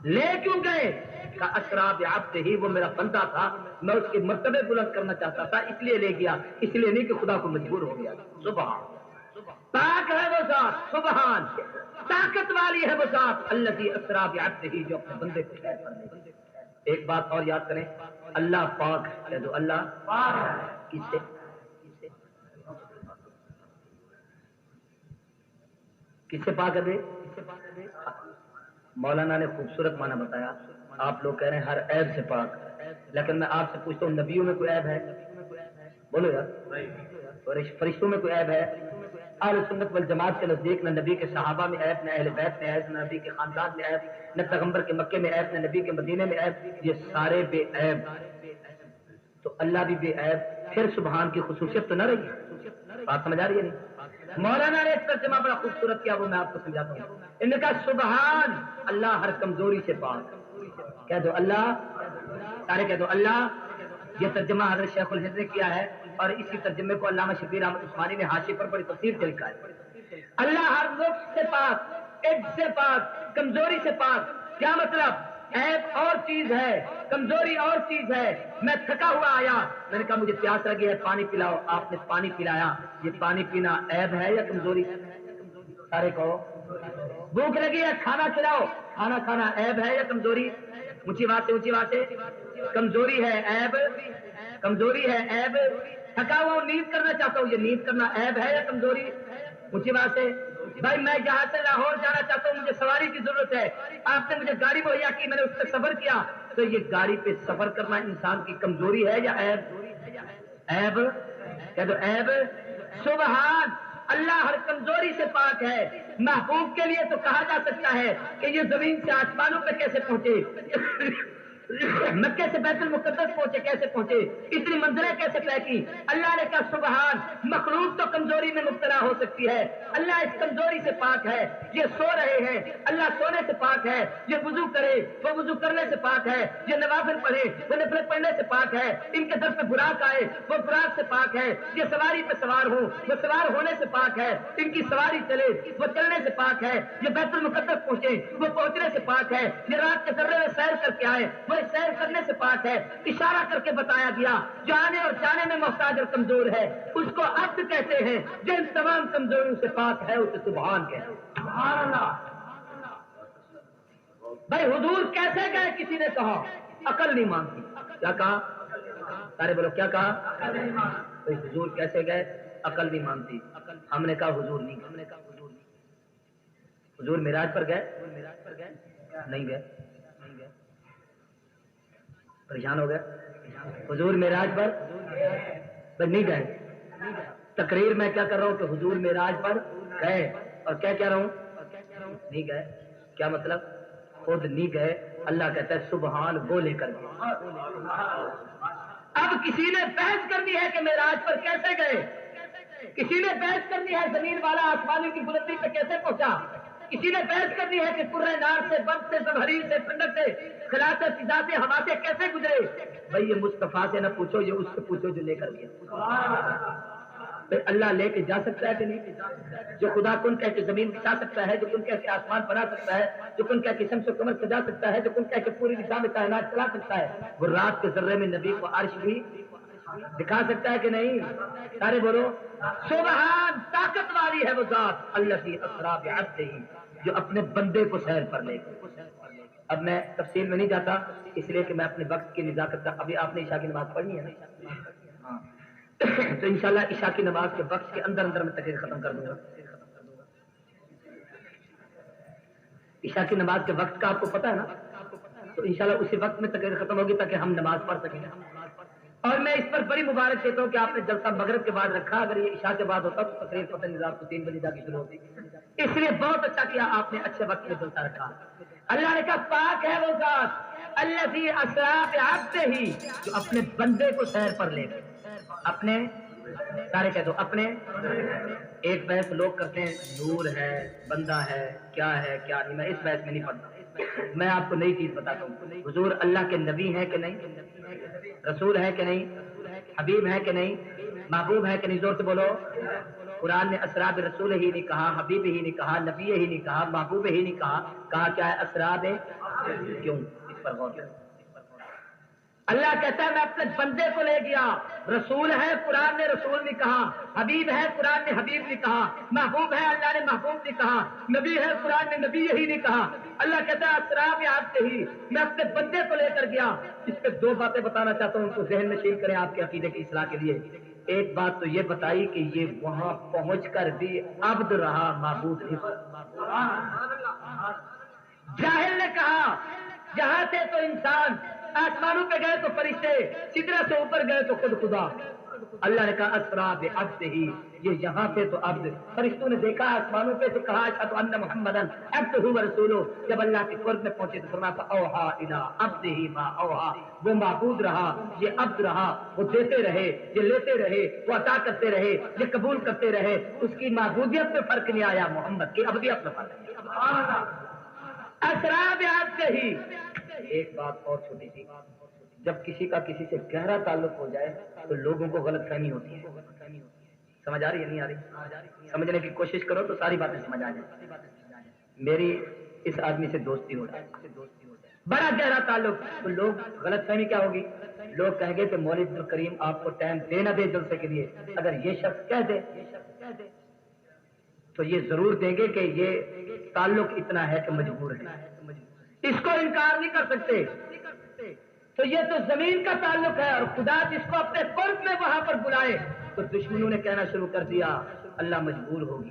A: لے کیوں گئے؟ کا اسری بعبدہ، وہ میرا بندہ تھا، میں اس کے مرتبے بلند کرنا چاہتا تھا، اس لیے لے گیا، اس لیے نہیں کہ خدا کو مجبور ہو گیا. سبحان. پاک ہے وہ ذات سبحان، طاقت والی ہے وہ ذات الذی اسری بعبدہ، جو اپنے بندے کو سیر پر لے گئی۔ ایک بات اور یاد کریں، اللہ پاک ہے، جو اللہ پاک ہے کس سے؟ کس سے پاک ہے بے؟ مولانا نے خوبصورت معنی بتایا، آپ لوگ کہہ رہے ہیں ہر عیب سے پاک، لیکن میں آپ سے پوچھتا ہوں نبیوں میں کوئی عیب ہے؟ بولو یار، فرشتوں میں کوئی عیب ہے؟ اہل سنت والجماعت کے نزدیک نہ نبی کے صحابہ میں عیب، نہ اہل بیت میں عیب، نہ نبی کے خاندان میں عیب، نہ پیغمبر کے مکے میں عیب، نہ نبی کے مدینے میں عیب، یہ سارے بے عیب، تو اللہ بھی بے عیب، پھر سبحان کی خصوصیت تو نہ رہی؟ بات سمجھ آ رہی ہے نہیں؟ مولانا نے ترجمہ بڑا خوبصورت کیا، وہ میں آپ کو سمجھاتا ہوں۔ انہوں نے کہا سبحان اللہ ہر کمزوری سے پاک، کہہ دو اللہ، سارے کہہ دو اللہ۔ یہ ترجمہ حضرت شیخ الہند نے کیا ہے، اور اسی ترجمے کو علامہ شبیر احمد عثمانی نے حاشیے پر بڑی تفصیل سے لکھا ہے۔ اللہ ہر نقص سے پاک، عجز سے پاک، کمزوری سے پاک۔ کیا مطلب؟ عیب اور چیز ہے، کمزوری اور چیز ہے۔ میں تھکا ہوا آیا، میں نے کہا مجھے پیاس لگی ہے پانی پلاؤ، آپ نے پانی پلایا، یہ پانی پینا عیب ہے یا کمزوری؟ سارے کہو۔ بھوک لگی ہے کھانا کھلاؤ، کھانا کھانا عیب ہے یا کمزوری؟ اونچی بات سے اونچی بات سے، کمزوری ہے عیب، کمزوری ہے عیب۔ تھکا ہوا ہوں نیند کرنا چاہتا ہوں، یہ نیند کرنا عیب ہے یا کمزوری؟ اونچی بات سے۔ بھائی میں یہاں سے لاہور جانا چاہتا ہوں، مجھے سواری کی ضرورت ہے، آپ نے مجھے گاڑی مہیا کی، میں نے اس پہ سفر کیا، تو یہ گاڑی پہ سفر کرنا انسان کی کمزوری ہے یا عیب؟ عیب، کہہ دو عیب۔ سبحان اللہ ہر کمزوری سے پاک ہے۔ محبوب کے لیے تو کہا جا سکتا ہے کہ یہ زمین سے آسمانوں پہ کیسے پہنچے، مکے سے بیت المقدس پہنچے کیسے پہنچے، اتنی منزلیں کیسے طے کی؟ اللہ نے کہا سبحان، مخلوق تو کمزوری میں مبتلا ہو سکتی ہے، اللہ اس کمزوری سے پاک ہے۔ یہ سو رہے ہیں، اللہ سونے سے پاک ہے۔ یہ وضو کرے، وہ وضو کرنے سے پاک ہے۔ یہ نوافل پڑھے، وہ نفل پڑھنے سے پاک ہے۔ ان کے در پہ براق آئے، وہ براق سے پاک ہے۔ یہ سواری پہ سوار ہو، وہ سوار ہونے سے پاک ہے۔ ان کی سواری چلے، وہ چلنے سے پاک ہے۔ یہ بیت المقدس پہنچے، وہ پہنچنے سے پاک ہے۔ یہ رات کے ذرے میں سیر کر کے آئے، وہ سیر کرنے سے پاک ہے۔ اشارہ کر کے بتایا گیا جو آنے اور جانے میں محتاج اور کمزور ہے اس کو عبد کہتے ہیں، جو ان تمام کمزوریوں سے پاک ہے اسے سبحان کہتے ہیں۔ سبحان اللہ۔ بھائی حضور کیسے گئے؟ کسی نے کہا عقل نہیں مانتی۔ کیا کہا؟ سارے بولو کیا کہا؟ بھائی حضور کیسے گئے؟ عقل نہیں مانتی۔ ہم نے کہا حضور نہیں گئے۔ حضور معراج پر گئے؟ نہیں گئے۔ پریشان ہو گئے؟ حضور معراج پر نہیں گئے۔ تقریر میں کیا کر رہا ہوں کہ حضور معراج پر گئے، اور کیا کہہ رہا ہوں؟ نہیں گئے۔ کیا مطلب؟ خود نہیں گئے، اللہ کہتا ہے سبحان وہ لے کر گئے۔ اب کسی نے بحث کرنی ہے کہ معراج پر کیسے گئے، کسی نے بحث کرنی ہے زمین والا آسمانی کی بلندی پہ کیسے پہنچا، کسی نے بحث کرنی ہے کہ کرہ نار سے، برف سے، زمہریر سے، ٹھنڈک سے، خلا سے، فضا سے، ہوا سے کیسے گزرے۔ بھائی یہ مصطفیٰ سے نہ پوچھو، یہ اس سے پوچھو جو لے کر گیا۔ اللہ لے کے جا سکتا ہے کہ نہیں؟ جو خدا کن کہہ کے زمین بچا سکتا ہے، جو کن کہہ کے آسمان بنا سکتا ہے، جو کن کہہ کے شمس و قمر سجا سکتا ہے، جو کن کہہ کے پوری نظام کائنات چلا سکتا ہے، وہ رات کے ذرے میں نبی کو عرش بھی دکھا سکتا ہے کہ نہیں؟ سارے بولو سبحان، طاقت والی ہے وہ ذات الذی اسری بعبدہ، جو اپنے بندے کو سیر پر لے گئے۔ اب میں تفصیل میں نہیں جاتا اس لیے کہ میں اپنے وقت کی نزاکت کا، ابھی آپ نے عشاء کی نماز پڑھنی ہے نا؟ ہاں تو انشاءاللہ عشاء کی نماز کے وقت کے اندر میں تقریر ختم کر دوں گا۔ عشاء کی نماز کے وقت کا آپ کو پتا ہے نا، تو انشاءاللہ اسی وقت میں تقریر ختم ہوگی تاکہ ہم نماز پڑھ سکیں۔ اور میں اس پر بڑی مبارک دیتا ہوں کہ آپ نے جلسہ مغرب کے بعد رکھا، اگر یہ عشاء کے بعد ہوتا تو تقریر پتہ نہیں کو 3 بجے جا کے شروع ہوتی، اس لیے بہت اچھا کیا آپ نے اچھے وقت میں جلسہ رکھا۔ اللہ نے کہا پاک ہے وہ ذات الذی اسری بعبدہ، جو اپنے بندے کو سیر پر لے گئے۔ اپنے، سارے کہہ دو اپنے۔ ایک بحث لوگ کرتے ہیں نور ہے، بندہ ہے، کیا ہے کیا نہیں، میں اس بحث میں نہیں پڑھتا۔ میں آپ کو نئی چیز بتاتا ہوں، حضور اللہ کے نبی ہے کہ نہیں، رسول ہے کہ نہیں، حبیب ہے کہ نہیں، محبوب ہے کہ نہیں؟ زور سے بولو۔ قرآن نے اسریٰ برسول ہی نہیں کہا، حبیب ہی نہیں کہا، نبی ہی نہیں کہا، محبوب ہی نہیں کہا، کہا کیا ہے؟ اسریٰ۔ کیوں؟ اس پر غور کریں۔ اللہ کہتا ہے میں اپنے بندے کو لے گیا. رسول ہے قرآن نے رسول نہیں کہا, حبیب ہے قرآن نے حبیب نہیں کہا, محبوب ہے اللہ نے محبوب نہیں کہا, نبی ہے قرآن نے نبی یہی نہیں کہا. اللہ کہتا ہے اسراب یاد سے ہی میں اپنے بندے کو لے کر گیا. اس پہ دو باتیں بتانا چاہتا ہوں, ان کو ذہن نشین کریں آپ کے عقیدے کی اصلاح کے لیے. ایک بات تو یہ بتائی کہ یہ وہاں پہنچ کر بھی عبد رہا, معبود نہیں. جاہل نے کہا جہاں سے تو انسان, آسمانوں پہ گئے تو فرشتے, سدرہ سے اوپر گئے تو خود خدا. اللہ نے کہا اسرا بعبدہ, یہ یہاں پہ تو عبد. فرشتوں نے دیکھا آسمانوں پہ تو کہا اشہد ان محمدن عبدہ و رسولہ. جب اللہ کے قرب میں پہنچے تو فرمایا اوحا الی عبدہ ما اوحا, وہ معبود رہا, یہ عبد رہا. وہ دیتے رہے, یہ لیتے رہے, وہ عطا کرتے رہے, یہ قبول کرتے رہے. اس کی معبودیت میں فرق نہیں آیا, محمد کی عبدیت میں فرق نہیں. سبحان اللہ. اسرا بعبدہ. ایک بات اور چھوٹی سی, جب کسی کا کسی سے گہرا تعلق ہو جائے تو لوگوں کو غلط فہمی ہوتی ہے. سمجھ آ رہی ہے نہیں آ رہی؟ سمجھنے کی کوشش کرو تو ساری باتیں سمجھ آ جائیں. میری اس آدمی سے دوستی ہو جائے, بڑا گہرا تعلق, تو لوگ غلط فہمی کیا ہوگی؟ لوگ کہیں گے کہ مولوی الکریم آپ کو ٹائم دے نہ دے جلسے کے لیے, اگر یہ شخص کہہ دے تو یہ ضرور دیں گے کہ یہ تعلق اتنا ہے کہ مجبور ہے, اس کو انکار نہیں کر سکتے. تو یہ تو زمین کا تعلق ہے, اور خدا جس کو اپنے قرب میں وہاں پر بلائے تو دشمنوں نے کہنا شروع کر دیا اللہ مجبور ہوگی.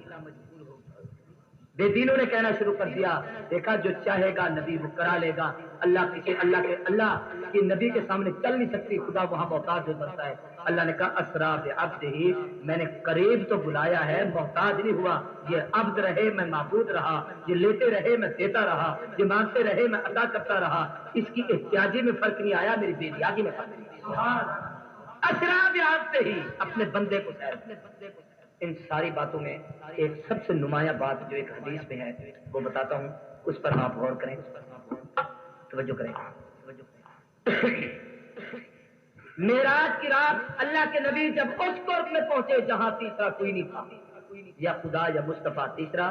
A: بے دینوں نے کہنا شروع کر دیا دیکھا جو چاہے گا نبی وہ کرا لے گا. اللہ کی نبی کے سامنے چل نہیں سکتی, خدا وہاں محتاج ہو سکتا ہے. اللہ نے کہا اسرا بعبدہ, میں نے قریب تو بلایا ہے, محتاج نہیں ہوا. یہ عبد رہے میں معبود رہا, یہ لیتے رہے میں دیتا رہا, یہ مانگتے رہے میں عطا کرتا رہا. اس کی احتیاجی میں فرق نہیں آیا, میری بے نیازی میں فرق نہیں آیا. اسرا بعبدہ, اپنے بندے کو سیر. ان ساری باتوں میں ایک سب سے نمایاں بات جو ایک حدیث میں ہے وہ بتاتا ہوں, اس پر آپ غور کریں, توجہ کریں. معراج کی رات اللہ کے نبی جب اس قرب میں پہنچے جہاں تیسرا کوئی نہیں تھا, یا خدا یا مصطفیٰ تیسرا.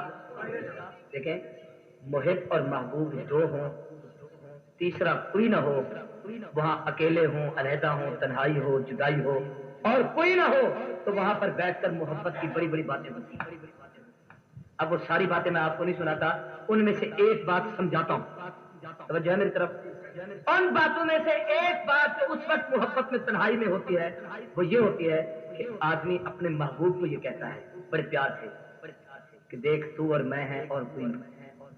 A: دیکھیں محب اور محبوب دو ہوں, تیسرا کوئی نہ ہو, وہاں اکیلے ہوں, علیحدہ ہوں, تنہائی ہو, جدائی ہو, اور کوئی نہ ہو, تو وہاں پر بیٹھ کر محبت کی بڑی بڑی باتیں ہوتی ہیں. اب وہ ساری باتیں میں آپ کو نہیں سناتا, ان میں سے ایک بات سمجھاتا ہوں, توجہ ہے میری طرف. ان باتوں میں سے ایک بات جو اس وقت محبت میں تنہائی میں ہوتی ہے وہ یہ ہوتی ہے کہ آدمی اپنے محبوب کو یہ کہتا ہے بڑے پیار سے کہ دیکھ تو اور میں ہیں اور کوئی نہیں,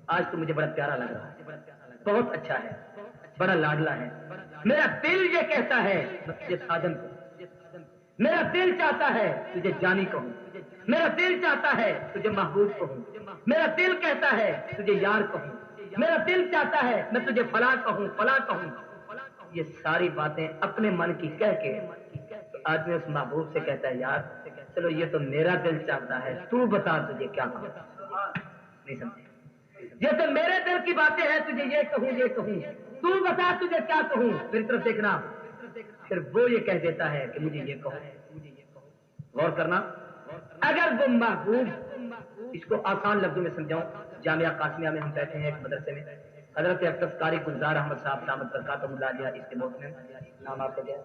A: آج تو مجھے بڑا پیارا لگ رہا ہے, بہت اچھا ہے, بڑا لاڈلا ہے. میرا دل یہ کہتا ہے تجھے ساجن کو, میرا دل چاہتا ہے تجھے جانی کہوں, میرا دل چاہتا ہے تجھے محبوب کہوں, میرا دل کہتا ہے تجھے یار کہوں, میرا دل چاہتا ہے میں تجھے فلاں کہوں فلاں کہوں. یہ ساری باتیں اپنے من کی کہہ کے تو آدمی اس محبوب سے کہتا ہے یار چلو یہ تو میرا دل چاہتا ہے, تو بتا تجھے کیا کہوں. نہیں سمجھے, یہ تو میرے دل کی باتیں ہیں, تجھے یہ کہوں یہ کہوں, تو بتا تجھے کیا کہوں. میری طرف دیکھنا, پھر وہ یہ کہہ دیتا ہے کہ مجھے یہ کہو. غور کرنا, اگر وہ محبوب, اس کو آسان لفظوں میں سمجھاؤں, جامعہ قاسمیہ میں ہم بیٹھے ہیں ایک مدرسے میں, حضرت اقدس قاری گلزار احمد صاحب دامت برکاتہم اللہ علیہ اس کے موت میں, نام آپ کو کیا,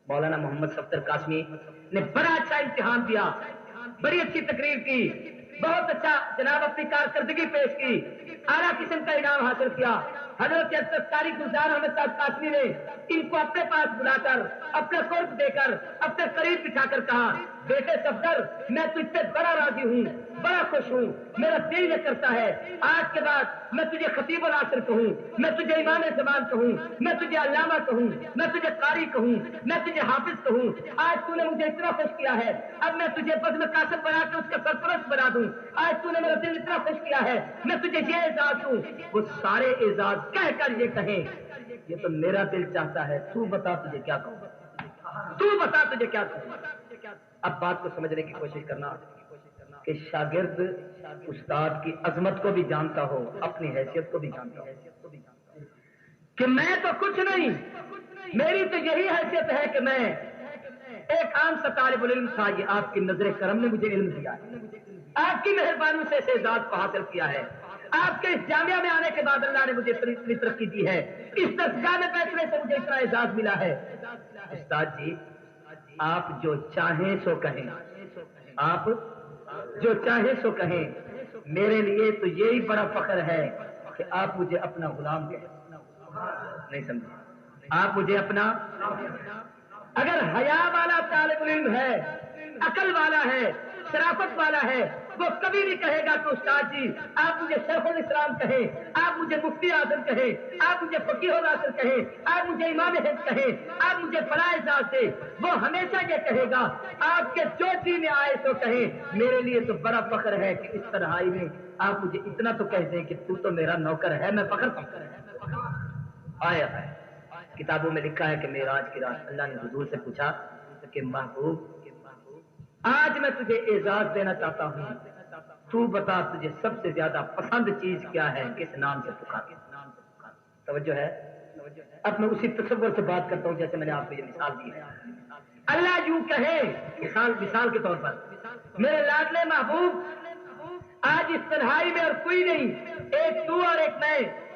A: مولانا محمد صفدر قاسمی نے بڑا اچھا امتحان دیا, بڑی اچھی تقریر کی, بہت اچھا جناب اپنی کارکردگی پیش کی, اعلیٰ قسم کا انعام حاصل کیا. حضرت اقدس قاری گلزار احمد صاحب قاسمی نے ان کو اپنے پاس بلا کر اپنا قرب دے کر اپنے قریب بٹھا کر کہا بیٹے صفدر میں تجھ سے بڑا راضی ہوں, بڑا خوش ہوں, میرا دل یہ کرتا ہے آج کے بعد میں تجھے خطیب العصر کہوں, میں تجھے امام زمان کہوں, میں تجھے علامہ کہوں, میں تجھے قاری کہوں, میں تجھے حافظ کہوں. آج تو نے مجھے اتنا خوش کیا ہے, اب میں تجھے بزم قاسم بنا کے اس کا سرپرست بنا دوں. آج تو نے میرا دل اتنا خوش کیا ہے میں تجھے یہ اعزاز دوں. وہ سارے اعزاز کہہ کر یہ کہیں یہ تو میرا دل چاہتا ہے, تو بتا تجھے کیا کہوں, تو بتا تجھے کیا کہوں. اب بات کو سمجھنے کی کوشش کرنا کہ شاگرد استاد کی عظمت کو بھی جانتا ہو, اپنی حیثیت کو بھی جانتا ہو کہ میں تو کچھ نہیں, میری تو یہی حیثیت ہے کہ میں ایک عام سا طالب العلم تھا, یہ آپ کی نظر کرم نے مجھے علم دیا ہے, آپ کی مہربانی سے اعزاز کو حاصل کیا ہے. آپ کے اس جامعہ میں آنے کے بعد اللہ نے مجھے اتنی ترقی دی ہے، اس درسگاہ میں بیٹھنے سے مجھے اتنا اعزاز ملا ہے۔ استاد جی آپ جو چاہیں سو کہیں، آپ جو چاہیں سو کہیں، میرے لیے تو یہی بڑا فخر ہے کہ آپ مجھے اپنا غلام کہیں۔ نہیں سمجھے؟ آپ مجھے اپنا، اگر حیا والا طالب علم ہے، عقل والا ہے، شرافت والا ہے، وہ کبھی نہیں کہے گا کہ استاد جی آپ مجھے شیخ الاسلام کہیں، آپ مجھے مفتی اعظم کہیں، آپ مجھے فقیہ الناصر کہیں، آپ مجھے امام ہند کہیں، آپ مجھے فلاں اعزاز دیں۔ وہ ہمیشہ یہ کہے گا آپ کے جو جی میں آئے تو کہیں۔ میرے لیے تو بڑا فخر ہے کہ اس تنہائی میں آپ مجھے اتنا تو کہہ دیں کہ تو میرا نوکر ہے، میں فخر کرتا ہوں۔ آیا ہے کتابوں میں لکھا ہے کہ معراج کی رات اللہ نے حضور سے پوچھا کہ محبوب آج میں تجھے اعزاز دینا چاہتا ہوں، تو بتا تجھے سب سے زیادہ پسند چیز کیا ہے، کس نام سے پکار۔ توجہ ہے؟ اب میں اسی تصور سے بات کرتا ہوں جیسے میں نے آپ کو یہ مثال دی ہے۔ اللہ یوں کہے، مثال کے طور پر، میرے لاڈلے محبوب آج اس تنہائی میں اور کوئی نہیں، ایک تو اور ایک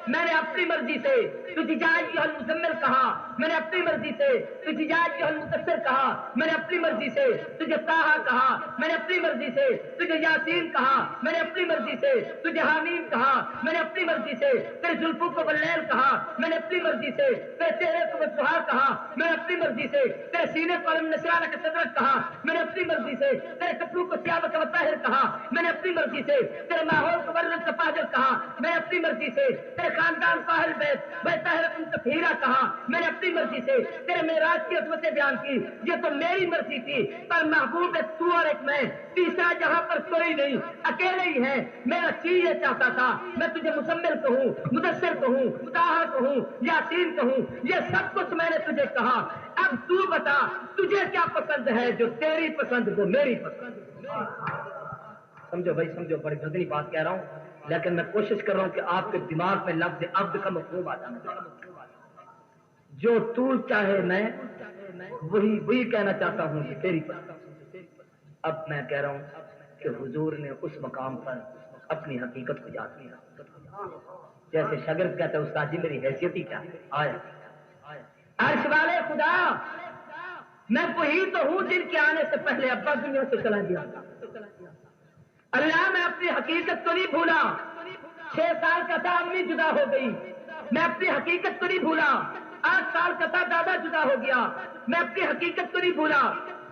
A: میں نے اپنی مرضی سے تجھے جا ایھا المزمل کہا، میں نے اپنی مرضی سے تجھے جا ایھا المدثر کہا، میں نے اپنی مرضی سے تجھے طٰہٰ کہا، میں نے اپنی مرضی سے تجھے یاسین کہا، میں نے اپنی مرضی سے تجھے حامیم کہا، میں نے اپنی مرضی سے تیرے زلفوں کو واللیل کہا، میں نے اپنی مرضی سے تیرے چہرے کو والضحیٰ کہا، میں نے اپنی مرضی سے تیرے سینے کو الم نشرح لک صدرک کہا، میں نے اپنی مرضی سے تیرے کپڑوں کو ثیابک وطاہر کہا، میں نے اپنی مرضی سے تیرے ماحول کو ورد فاجر کہا، میں نے اپنی مرضی سے تیرے خاندان کو اہل بیت طاہرۃ طہورہ کہا، میں نے اپنی مرضی سے تیرے معراج کی عظمتیں بیان کی۔ یہ تو میری مرضی تھی، پر محبوب ہے تو اور ایک میں، تیسرا جہاں پر کوئی نہیں، اکیلے ہی ہے۔ میرا چیز یہ چاہتا تھا میں تجھے مزمل کہوں، مدثر کہوں، طٰہٰ کہوں، یاسین کہوں، یہ سب کچھ میں نے تجھے کہا۔ اب تو بتا تجھے کیا پسند ہے، جو تیری پسند وہ میری پسند۔ سمجھو بھائی سمجھو، بڑی بدنی بات کہہ رہا ہوں لیکن میں کوشش کر رہا ہوں کہ آپ کے دماغ میں لفظ عبد کا مفہوم آ جانا چاہیے۔ جو تو چاہے میں وہی کہنا چاہتا ہوں کہ تیری پسند۔ اب میں کہہ رہا ہوں کہ حضور نے اس مقام پر اپنی حقیقت کو یاد کیا، جیسے شاگرد کہتا ہے استاد جی میری حیثیت ہی کیا ہے۔ آیا عرش والے خدا، میں وہی تو ہوں جن کے آنے سے پہلے ابا دنیا سے چلا گیا۔ اللہ میں اپنی حقیقت کو نہیں بھولا، 6 سال کا تھا امی جدا ہو گئی، میں اپنی حقیقت کو نہیں بھولا، 8 سال کا تھا دادا جدا ہو گیا، میں اپنی حقیقت کو نہیں بھولا،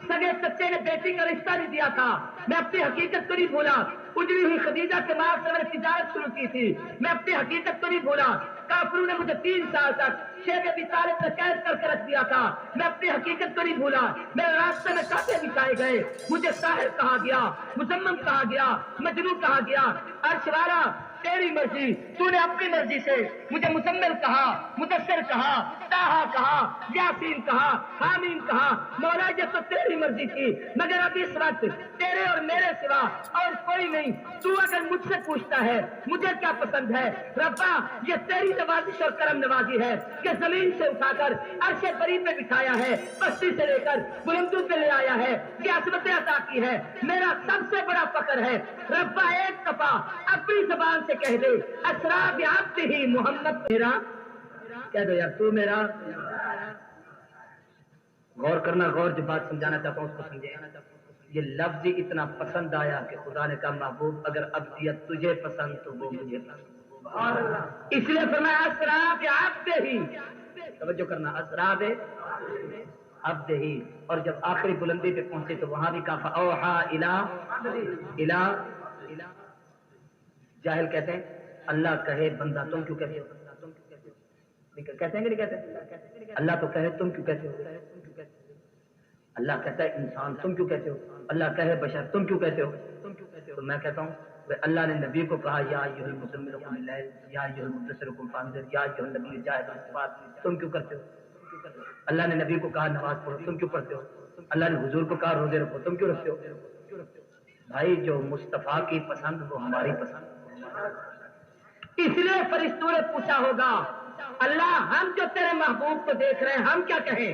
A: سگے چچے نے بیٹی کا رشتہ نہیں دیا تھا، میں اپنی حقیقت کو نہیں بھولا، اجڑی ہوئی خدیجہ کے ماں سے میں نے تجارت شروع کی تھی، میں اپنی حقیقت کو نہیں بھولا، کافروں نے مجھے 3 سال تک شیخ ابی طالب میں قید کر کے رکھ دیا تھا، میں اپنی حقیقت کو نہیں بھولا، میرے راستے میں کانٹے بچھائے گئے، مجھے ساحر کہا گیا، مزمم کہا گیا، مجنوں کہا گیا۔ عرش والا تیری مرضی، تو نے اپنی مرضی سے مجھے مزمل کہا، مدثر کہا، طٰہٰ کہا، یاسین کہا، حامیم کہا، مولا یہ تو تیری مرضی تھی، مگر اب اس وقت تیرے اور میرے سوا اور کوئی نہیں۔ تو اگر مجھ سے پوچھتا ہے مجھے کیا پسند ہے، ربا یہ تیری نوازش اور کرم نوازی ہے کہ زمین سے اٹھا کر عرش بری پہ بٹھایا ہے، پستی سے لے کر بلندوں پہ لے آیا ہے، یہ عظمتیں عطا کی ہے۔ میرا سب سے بڑا فخر ہے ربا ایک دفعہ اپنی زبان سے کہہ دے اسرا بعبدہ محمد میرا، کہہ دو یار تو میرا۔ غور کرنا، غور جو بات سمجھانا چاہتا ہوں اس کو سمجھے۔ یہ لفظ ہی اتنا پسند آیا کہ خدا نے کہا محبوب اگر ابدیت تجھے پسند تو وہ مجھے پسند، اس لیے فرمایا اسرا بعبدہ، توجہ کرنا، اسرا بعبدہ۔ اور جب آخری بلندی پہ پہنچے تو وہاں بھی کہا فاوحا الی جاہل کہتے ہیں اللہ کہے بندہ تم کیوں کہتے ہو، کہتے ہیں کہ نہیں کہتے؟ اللہ تو کہے تم کیوں کہتے ہو، اللہ کہتا ہے انسان تم کیوں کہتے ہو، اللہ کہے بشر تم کیوں کہتے ہو۔ تو میں کہتا ہوں اللہ نے نبی کو کہا یا ایھا المزمل قم اللیل یا ایھا المدثر قم فانذر یا ایھا النبی جاہد بالصفات، تم کیوں کرتے ہو۔ اللہ نے نبی کو کہا نماز پڑھو تم کیوں پڑھتے ہو، اللہ نے حضور کو کہا روزے رکھو تم کیوں رکھتے ہو۔ بھائی جو مصطفیٰ کی پسند وہ ہماری پسند، اس لیے فرشتوں نے پوچھا ہوگا اللہ ہم جو تیرے محبوب کو دیکھ رہے ہیں ہم کیا کہیں،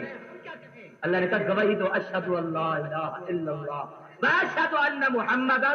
A: اللہ نے کہا گواہی دو اشہد ان لا الہ الا اللہ واشہد ان محمدا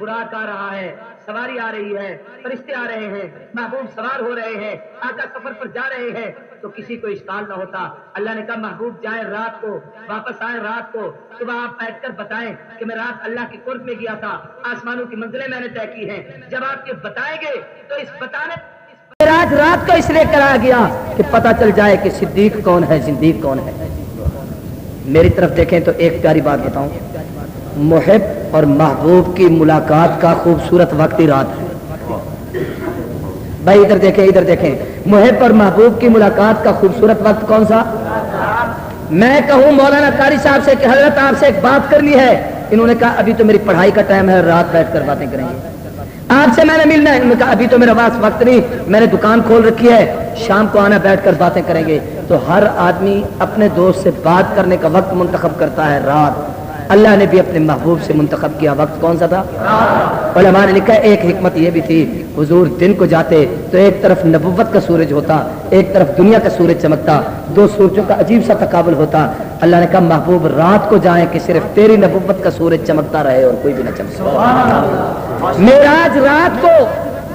A: براق آ رہا ہے، سواری آ رہی ہے، فرشتے آ رہے ہیں، محبوب سوار ہو رہے ہیں، آقا سفر پر جا رہے ہیں، تو کسی کو اشکال نہ ہوتا۔ اللہ نے کہا محبوب جائیں رات کو، واپس آئیں رات کو، صبح آپ بیٹھ کر بتائیں کہ میں رات اللہ کی قرب میں گیا تھا، آسمانوں کی منزلیں میں نے طے کی ہیں۔ جب آپ یہ بتائیں گے تو اس بتانے معراج رات کو اس لیے کرایا گیا کہ پتہ چل جائے کہ صدیق کون ہے، زندیق کون ہے۔ میری طرف دیکھیں تو ایک پیاری بات بتاؤں، محب اور محبوب کی ملاقات کا خوبصورت وقت ہی رات ہے۔ بھائی ادھر دیکھیں، ادھر دیکھیں، محب اور محبوب کی ملاقات کا خوبصورت وقت کون سا؟ میں کہوں مولانا قاری صاحب سے کہ حضرت آپ سے ایک بات کرنی ہے، انہوں نے کہا ابھی تو میری پڑھائی کا ٹائم ہے، رات بیٹھ کر باتیں کریں گے۔ آپ سے میں نے ملنا ہے، انہوں نے کہا ابھی تو میرے پاس وقت نہیں، میں نے دکان کھول رکھی ہے، شام کو آنا بیٹھ کر باتیں کریں گے۔ تو ہر آدمی اپنے دوست سے بات کرنے کا وقت منتخب کرتا ہے رات، اللہ نے بھی اپنے محبوب سے منتخب کیا وقت کون سا تھا؟ علماء نے لکھا ایک حکمت یہ بھی تھی، حضور دن کو جاتے تو ایک طرف نبوت کا سورج ہوتا، ایک طرف دنیا کا سورج چمکتا، دو سورجوں کا عجیب سا تقابل ہوتا۔ اللہ نے کہا محبوب رات کو جائیں کہ صرف تیری نبوت کا سورج چمکتا رہے اور کوئی بھی نہ چمکے۔ معراج رات کو،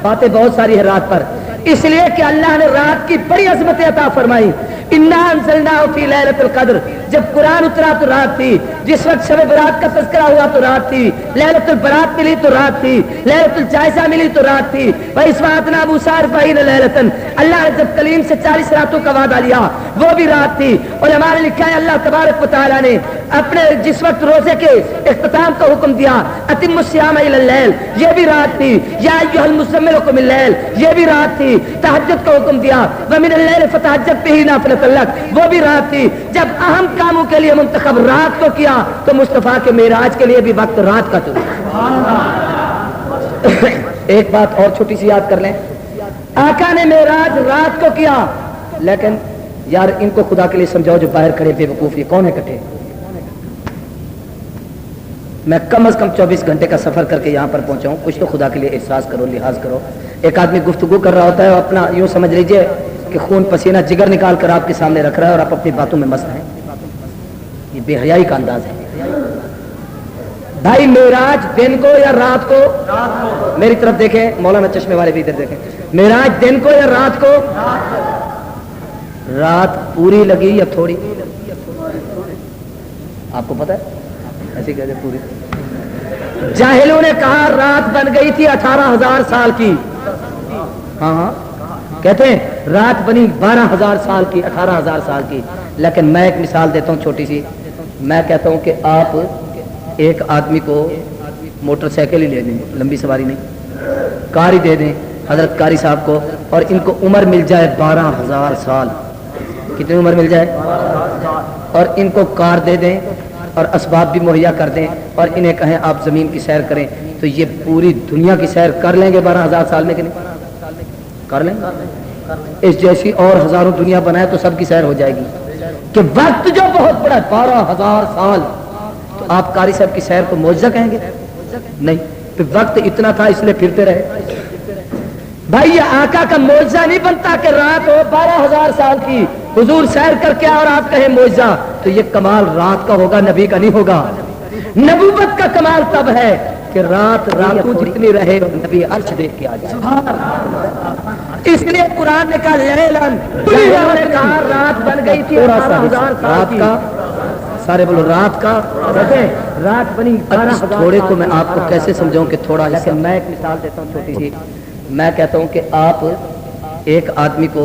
A: باتیں بہت ساری ہے رات پر، اس لیے کہ اللہ نے رات کی بڑی عظمت عطا فرمائی۔ انا انزلناہ فی لیلۃ القدر، جب قرآن اترا تو رات تھی، جس وقت شب برات کا تذکرہ ہوا تو رات تھی، لیلۃ البرات ملی تو رات تھی، لیلۃ الجائزہ ملی تو رات تھی، وَإِسْوَعَتْنَا مُوسَىٰ 40 لیلۃ، اللہ نے جب کلیم سے 40 راتوں کا وعدہ لیا وہ بھی رات تھی۔ علماء نے لکھا ہے اللہ تبارک و تعالیٰ نے اپنے جس وقت روزے کے اختتام کا حکم دیا اتم الصیام الی اللیل، یہ بھی رات تھی، یا ایھا المزمل قم اللیل، یہ بھی رات تھی۔ تہجد کا حکم دیا ومن اللیل فتہجد بہ نافلۃ لک، وہ بھی رات تھی۔ جب اہم کاموں کے لیے منتخب رات کو کیا تو مصطفیٰ کے معراج کے لیے بھی وقت رات کا چنا۔ ایک بات اور چھوٹی سی یاد کر لیں، آقا نے معراج رات کو کیا، لیکن یار ان کو خدا کے لیے سمجھاؤ جو باہر کھڑے بے وقوف، یہ کون ہے کٹھے؟ میں کم از کم 24 گھنٹے کا سفر کر کے یہاں پر پہنچا ہوں، کچھ تو خدا کے لیے احساس کرو، لحاظ کرو۔ ایک آدمی گفتگو کر رہا ہوتا ہے، اپنا یوں سمجھ لیجئے کہ خون پسینہ جگر نکال کر آپ کے سامنے رکھ رہا ہے اور آپ اپنی باتوں میں مست ہیں، یہ بے حیائی کا انداز ہے۔ بھائی معراج دن کو یا رات کو؟ میری طرف دیکھیں، مولانا چشمے والے بھی ادھر دیکھیں، معراج دن کو یا رات کو؟ رات پوری لگی یا تھوڑی؟ آپ کو پتا ہے؟ ایسے کہتے پوری۔ جاہلوں نے کہا رات بن گئی تھی 18,000 سال کی، ہاں ہاں کہتے ہیں رات بنی 12,000 سال کی، 18,000 سال کی۔ لیکن میں ایک مثال دیتا ہوں چھوٹی سی، میں کہتا ہوں کہ آپ ایک آدمی کو موٹر سائیکل ہی لے دیں، لمبی سواری نہیں، کار ہی دے دیں حضرت قاری صاحب کو، اور ان کو عمر مل جائے 12,000 سال، کتنی عمر مل جائے، اور ان کو کار دے دیں اور اسباب بھی مہیا کر دیں اور انہیں کہیں آپ زمین کی سیر کریں، تو یہ پوری دنیا کی سیر کر لیں گے 12,000 سال میں کہ نہیں؟ کر لیں گے۔ اس جیسی اور ہزاروں دنیا بنائے تو سب کی سیر ہو جائے گی، کہ وقت جو بہت بڑا 12,000 سال، تو آپ قاری صاحب کی سیر کو معجزہ کہیں گے؟ نہیں، پھر وقت اتنا تھا اس لیے پھرتے رہے۔ بھائی یہ آقا کا معجزہ نہیں بنتا کہ رات ہو 12,000 سال کی، حضور سیر کر کے اور آپ کہیں معجزہ، تو یہ کمال رات کا ہوگا، نبی کا نہیں ہوگا۔ نبوت کا کمال تب ہے کہ رات راتوں جتنی رہے اور نبی عرش دیکھ کے آ جائے۔ اس لیے قرآن نے کہا لیلن، انہوں نے کہا رات بن گئی تھی 18,000 سال کی، سارے بولو رات کا، کہتے ہیں رات بنی 12,000۔ تھوڑے کو میں آپ کو کیسے سمجھاؤں کہ تھوڑا، لیکن میں ایک مثال دیتا ہوں چھوٹی سی، میں کہتا ہوں کہ آپ ایک آدمی کو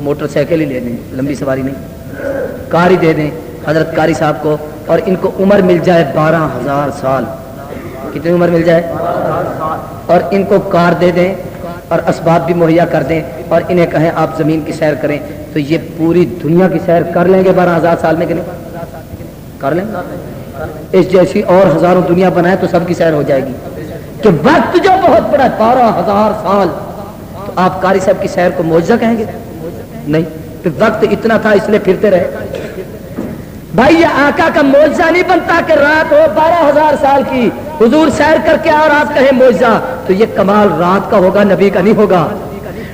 A: موٹر سائیکل ہی لے دیں، لمبی سواری نہیں، کار ہی دے دیں حضرت قاری صاحب کو، اور ان کو عمر مل جائے 12,000 سال، کتنی عمر مل جائے، اور ان کو کار دے دیں اور اسباب بھی مہیا کر دیں اور انہیں کہیں آپ زمین کی سیر کریں، تو یہ پوری دنیا کی سیر کر لیں گے 12,000 سال میں کہ نہیں؟ کر لیں گے۔ اس جیسی اور ہزاروں دنیا بنائے تو سب کی سیر ہو جائے گی، کہ وقت جو بہت بڑا 12,000 سال، تو آپ قاری صاحب کی سیر کو معجزہ کہیں گے؟ نہیں، پھر وقت اتنا تھا اس لیے پھرتے رہے۔ بھائی یہ آقا کا معجزہ نہیں بنتا کہ رات ہو 12,000 سال کی، حضور سیر کر کے اور آپ کہیں معجزہ، تو یہ کمال رات کا ہوگا، نبی کا نہیں ہوگا۔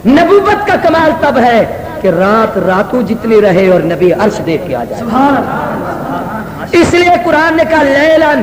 A: نبوت کا کمال تب ہے کہ رات راتوں جتنی رہے اور نبی عرش دیکھ کے آ جائے۔ اس لیے قرآن نے کہا لیلن،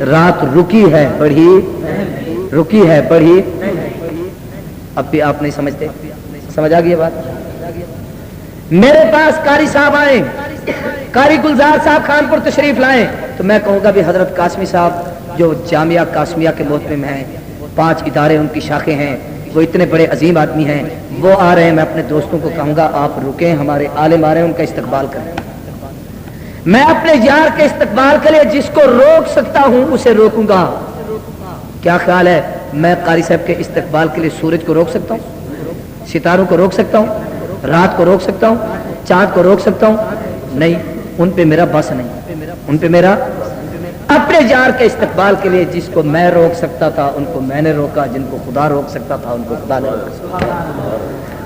B: رات رکی ہے بڑھی، رکی ہے بڑھی. اب بھی آپ نہیں سمجھتے؟ سمجھ آ گئی بات؟ میرے پاس قاری صاحب آئے، قاری گلزار صاحب خانپور تشریف لائیں تو میں کہوں گا بھی حضرت قاسمی صاحب جو جامعہ قاسمیہ کے محتمم ہیں، 5 ادارے ان کی شاخیں ہیں، وہ اتنے بڑے عظیم آدمی ہیں، وہ آ رہے ہیں. میں اپنے دوستوں کو کہوں گا آپ رکیں، ہمارے عالم آ رہے ہیں، ان کا استقبال کریں. میں اپنے یار کے استقبال کے لیے جس کو روک سکتا ہوں اسے روکوں گا. کیا خیال ہے میں قاری صاحب کے استقبال کے لیے سورج کو روک سکتا ہوں، ستاروں کو روک سکتا ہوں، رات کو روک سکتا ہوں، چاند کو روک سکتا ہوں؟ نہیں، ان پہ میرا بس نہیں، ان پہ میرا. اپنے یار کے استقبال کے لیے جس کو میں روک سکتا تھا ان کو میں نے روکا، جن کو خدا روک سکتا تھا ان کو خدا نے روکا.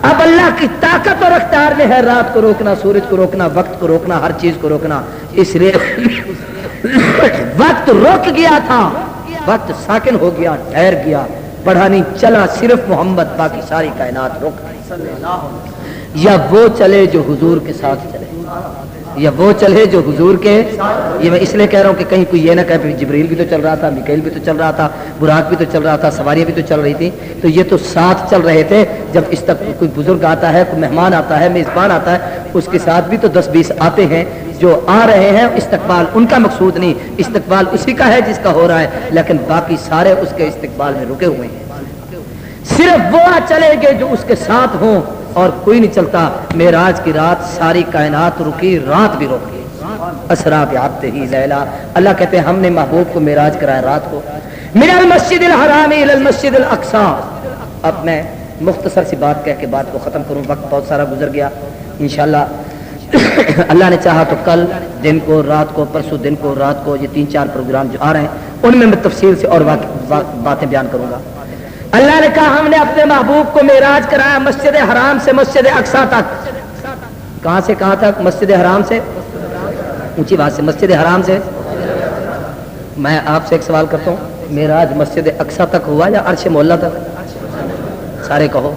B: اب اللہ کی طاقت اور اختیار میں ہے رات کو روکنا، سورج کو روکنا، وقت کو روکنا، ہر چیز کو روکنا. اس لیے وقت رک گیا تھا، وقت ساکن ہو گیا، ٹھہر گیا، بڑھا نہیں، چلا صرف محمد، باقی ساری کائنات رک گئی. یا وہ چلے جو حضور کے ساتھ چلے، یا وہ چلے جو حضور کے. یہ میں اس لیے کہہ رہا ہوں کہ کہیں کوئی یہ نہ کہے جبریل بھی تو چل رہا تھا، میکائیل بھی تو چل رہا تھا، براق بھی تو چل رہا تھا، سواریاں بھی تو چل رہی تھی. تو یہ تو ساتھ چل رہے تھے. جب اس تک کوئی بزرگ آتا ہے، کوئی مہمان آتا ہے، میزبان آتا ہے، اس کے ساتھ بھی تو 10-20 آتے ہیں جو آ رہے ہیں. استقبال ان کا مقصود نہیں، استقبال اسی کا ہے جس کا ہو رہا ہے، لیکن باقی سارے اس کے استقبال میں رکے ہوئے ہیں. صرف وہ چلیں گے جو اس کے ساتھ ہوں، اور کوئی نہیں چلتا. معراج کی رات ساری کائنات رکی، رات بھی رک گئی. اسرا بعبدہ لیلا، اللہ کہتے ہیں ہم نے محبوب کو معراج کرایا رات کو، من المسجد الحرام الى المسجد الاقصى. اب میں مختصر سی بات کہہ کے بات کو ختم کروں، وقت بہت سارا گزر گیا. انشاءاللہ اللہ نے چاہا تو کل دن کو، رات کو، پرسوں دن کو، رات کو، یہ 3-4 پروگرام جو آ رہے ہیں ان میں تفصیل سے اور باتیں بیان کروں گا. اللہ نے کہا ہم نے اپنے محبوب کو معراج کرایا مسجد حرام سے مسجد اقصیٰ تک. کہاں سے کہاں تک؟ مسجد حرام سے، اونچی بات سے، مسجد حرام سے. میں آپ سے ایک سوال کرتا ہوں، معراج مسجد اقصیٰ تک ہوا یا عرش معلیٰ تک؟ سارے کہو.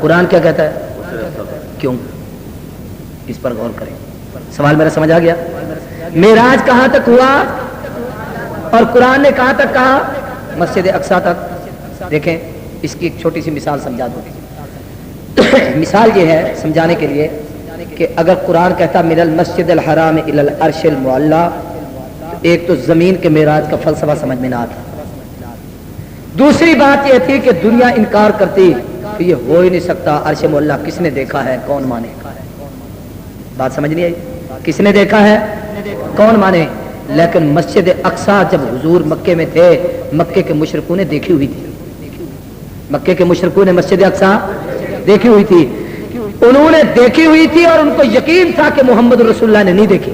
B: قرآن کیا کہتا ہے؟ کیوں؟ اس پر غور کریں. سوال میرا سمجھ آ گیا؟ معراج کہاں تک ہوا اور قرآن نے کہاں تک کہا؟ مسجد اقصیٰ تک. دیکھیں اس کی ایک چھوٹی سی مثال سمجھا دوں. مثال یہ ہے سمجھانے کے لیے کہ اگر قرآن کہتا من المسجد الحرام الی العرش المعلی، تو ایک تو زمین کے معراج کا فلسفہ سمجھ میں نہ آتا. دوسری بات یہ تھی کہ دنیا انکار کرتی کہ یہ ہو ہی نہیں سکتا، عرش معلی کس نے دیکھا ہے، کون مانے. بات سمجھ نہیں آئی؟ کس نے دیکھا ہے، کون مانے. لیکن مسجد اقصیٰ جب حضور مکے میں تھے، مکے کے مشرکوں نے دیکھی ہوئی تھی، مکے کے مشرکوں نے مسجد اقصیٰ دیکھی ہوئی تھی. انہوں نے دیکھی ہوئی تھی اور ان کو یقین تھا کہ محمد رسول اللہ نے نہیں دیکھی.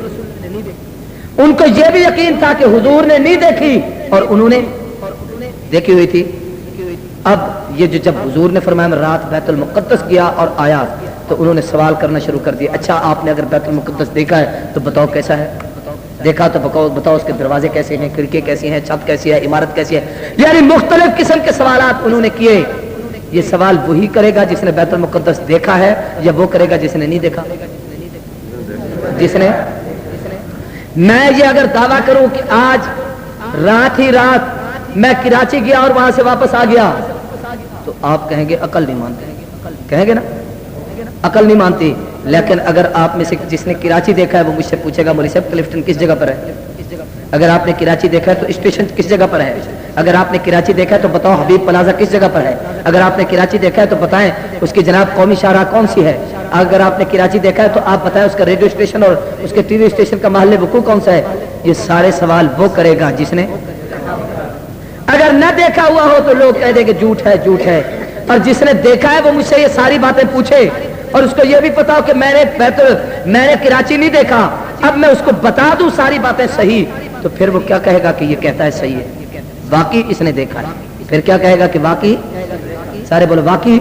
B: ان کو یہ بھی یقین تھا کہ حضور نے نہیں دیکھی اور انہوں نے دیکھی ہوئی تھی. اب یہ جو جب حضور نے فرمایا میں رات بیت المقدس گیا اور آیا، تو انہوں نے سوال کرنا شروع کر دیا، اچھا آپ نے اگر بیت المقدس دیکھا ہے تو بتاؤ کیسا ہے، دیکھا تو بتاؤ اس کے دروازے کیسے ہیں، کھڑکیاں کیسی ہیں، چھت کیسی ہے، عمارت کیسی ہے. یعنی مختلف قسم کے سوالات انہوں نے کیے. یہ سوال وہی کرے گا جس نے بیت المقدس دیکھا ہے یا وہ کرے گا جس نے نہیں دیکھا؟ جس نے. میں یہ اگر دعویٰ کروں کہ آج رات ہی رات میں کراچی گیا اور وہاں سے واپس آ گیا، تو آپ کہیں گے عقل نہیں مانتے، کہیں گے نا عقل نہیں مانتی. لیکن اگر آپ میں سے جس نے کراچی دیکھا ہے وہ مجھ سے پوچھے گا مولوی صاحب کلفٹن کس جگہ پر ہے؟ اگر آپ نے کراچی دیکھا ہے تو اسٹیشن کس جگہ پر ہے؟ اگر آپ نے کراچی دیکھا ہے تو بتاؤ حبیب پلازا کس جگہ پر ہے؟ اگر آپ نے کراچی دیکھا ہے تو بتائیں اس کی جناب قومی شاہراہ کون سی ہے؟ اگر آپ نے کراچی دیکھا ہے تو آپ بتائیں اس کا ریڈیو اسٹیشن اور اس کے ٹی وی اسٹیشن کا محل وقوع کون سا ہے؟ یہ سارے سوال وہ کرے گا جس نے. اگر نہ دیکھا ہوا ہو تو لوگ کہہ دیں کہ جھوٹ ہے جھوٹ ہے، اور جس نے دیکھا ہے وہ مجھ سے یہ ساری باتیں پوچھے اور اس کو یہ بھی پتا ہو کہ میں نے کراچی نہیں دیکھا، اب میں اس کو بتا دوں ساری باتیں صحیح، تو پھر وہ کیا کہے گا کہ یہ کہتا ہے صحیح ہے، واقعی اس نے دیکھا ہے. پھر کیا کہے گا کہ واقعی، سارے بولو واقعی.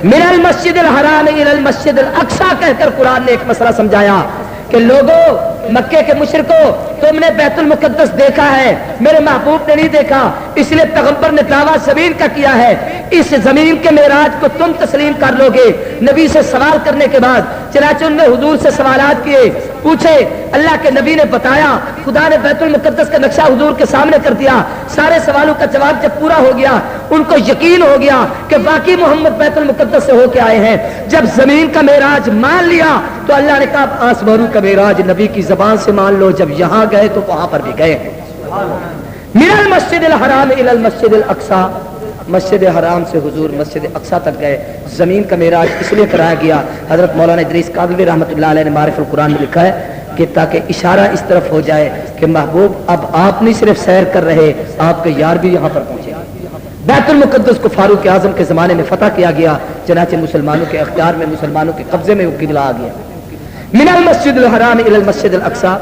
B: من المسجد الحرام الى المسجد الاقصى کہہ کر قرآن نے ایک مسئلہ سمجھایا کہ لوگوں، مکے کے مشرکوں، تم نے بیت المقدس دیکھا ہے، میرے محبوب نے نہیں دیکھا، اس لیے پیغمبر نے دعویٰ زمین کا کیا ہے. اس زمین کے معراج کو تم تسلیم کر لو گے. نبی سے سوال کرنے کے بعد چنانچہ انہوں نے حضور سے سوالات کیے. پوچھے اللہ کے نبی نے بتایا, خدا نے بیت المقدس کا نقشہ حضور کے سامنے کر دیا, سارے سوالوں کا جواب جب پورا ہو گیا ان کو یقین ہو گیا کہ واقعی محمد بیت المقدس سے ہو کے آئے ہیں. جب زمین کا معراج مان لیا تو اللہ نے کہا آسمانوں کا معراج نبی کی زبان سے مان لو, جب یہاں گئے تو وہاں پر بھی گئے. من المسجد الحرام الى المسجد الاقصى, مسجد حرام سے حضور مسجد اقصیٰ تک گئے. زمین کا معراج اس لیے کرایا گیا, حضرت مولانا ادریس قادری رحمۃ اللہ علیہ نے معارف القرآن میں لکھا ہے کہ تاکہ اشارہ اس طرف ہو جائے کہ محبوب اب آپ نہیں صرف سیر کر رہے, آپ کے یار بھی یہاں پر پہنچے. بیت المقدس کو فاروق اعظم کے زمانے میں فتح کیا گیا, چنانچہ مسلمانوں کے اختیار میں, مسلمانوں کے قبضے میں وہ قبلہ آ گیا. من المسجد الحرام الى المسجد الاقصى.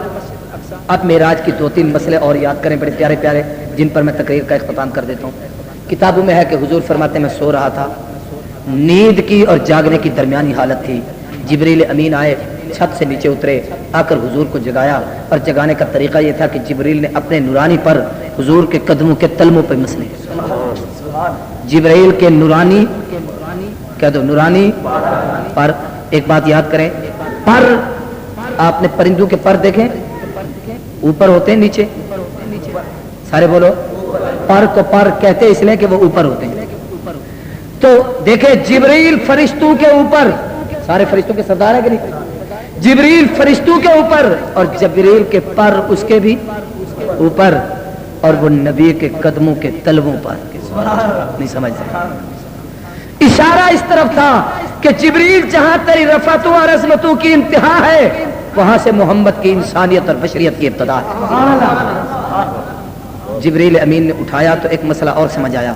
B: اب معراج کی 2-3 مسئلے اور یاد کریں بڑے پیارے پیارے, جن پر میں تقریر کا اختتام کر دیتا ہوں. کتابوں میں ہے کہ حضور فرماتے میں سو رہا تھا, نیند کی اور جاگنے کی درمیانی حالت تھی. جبریل امین آئے, چھت سے نیچے اترے, آ کر حضور کو جگایا, اور جگانے کا طریقہ یہ تھا کہ جبریل نے اپنے نورانی پر حضور کے قدموں کے تلموں پہ مسلے. جبریل کے نورانی کہہ دو, نورانی پر. ایک بات یاد کریں, پر آپ نے پرندوں کے پر دیکھیں, اوپر ہوتے ہیں نیچے, سارے بولو. پر کو پر کہتے اس لیے کہ وہ اوپر ہوتے ہیں. تو دیکھیں جبریل فرشتوں کے اوپر, سارے فرشتوں کے سردار ہے کہ نہیں, جبریل فرشتوں کے اوپر اور جبریل کے پر اس کے بھی اوپر, اور وہ نبی کے قدموں کے تلووں پر. نہیں سمجھتے؟ اشارہ اس طرف تھا کہ جبریل جہاں تیری رفعتوں اور عظمتوں کی انتہا ہے وہاں سے محمد کی انسانیت اور بشریت کی ابتدا ہے. جبریل امین نے اٹھایا تو ایک مسئلہ اور سمجھ آیا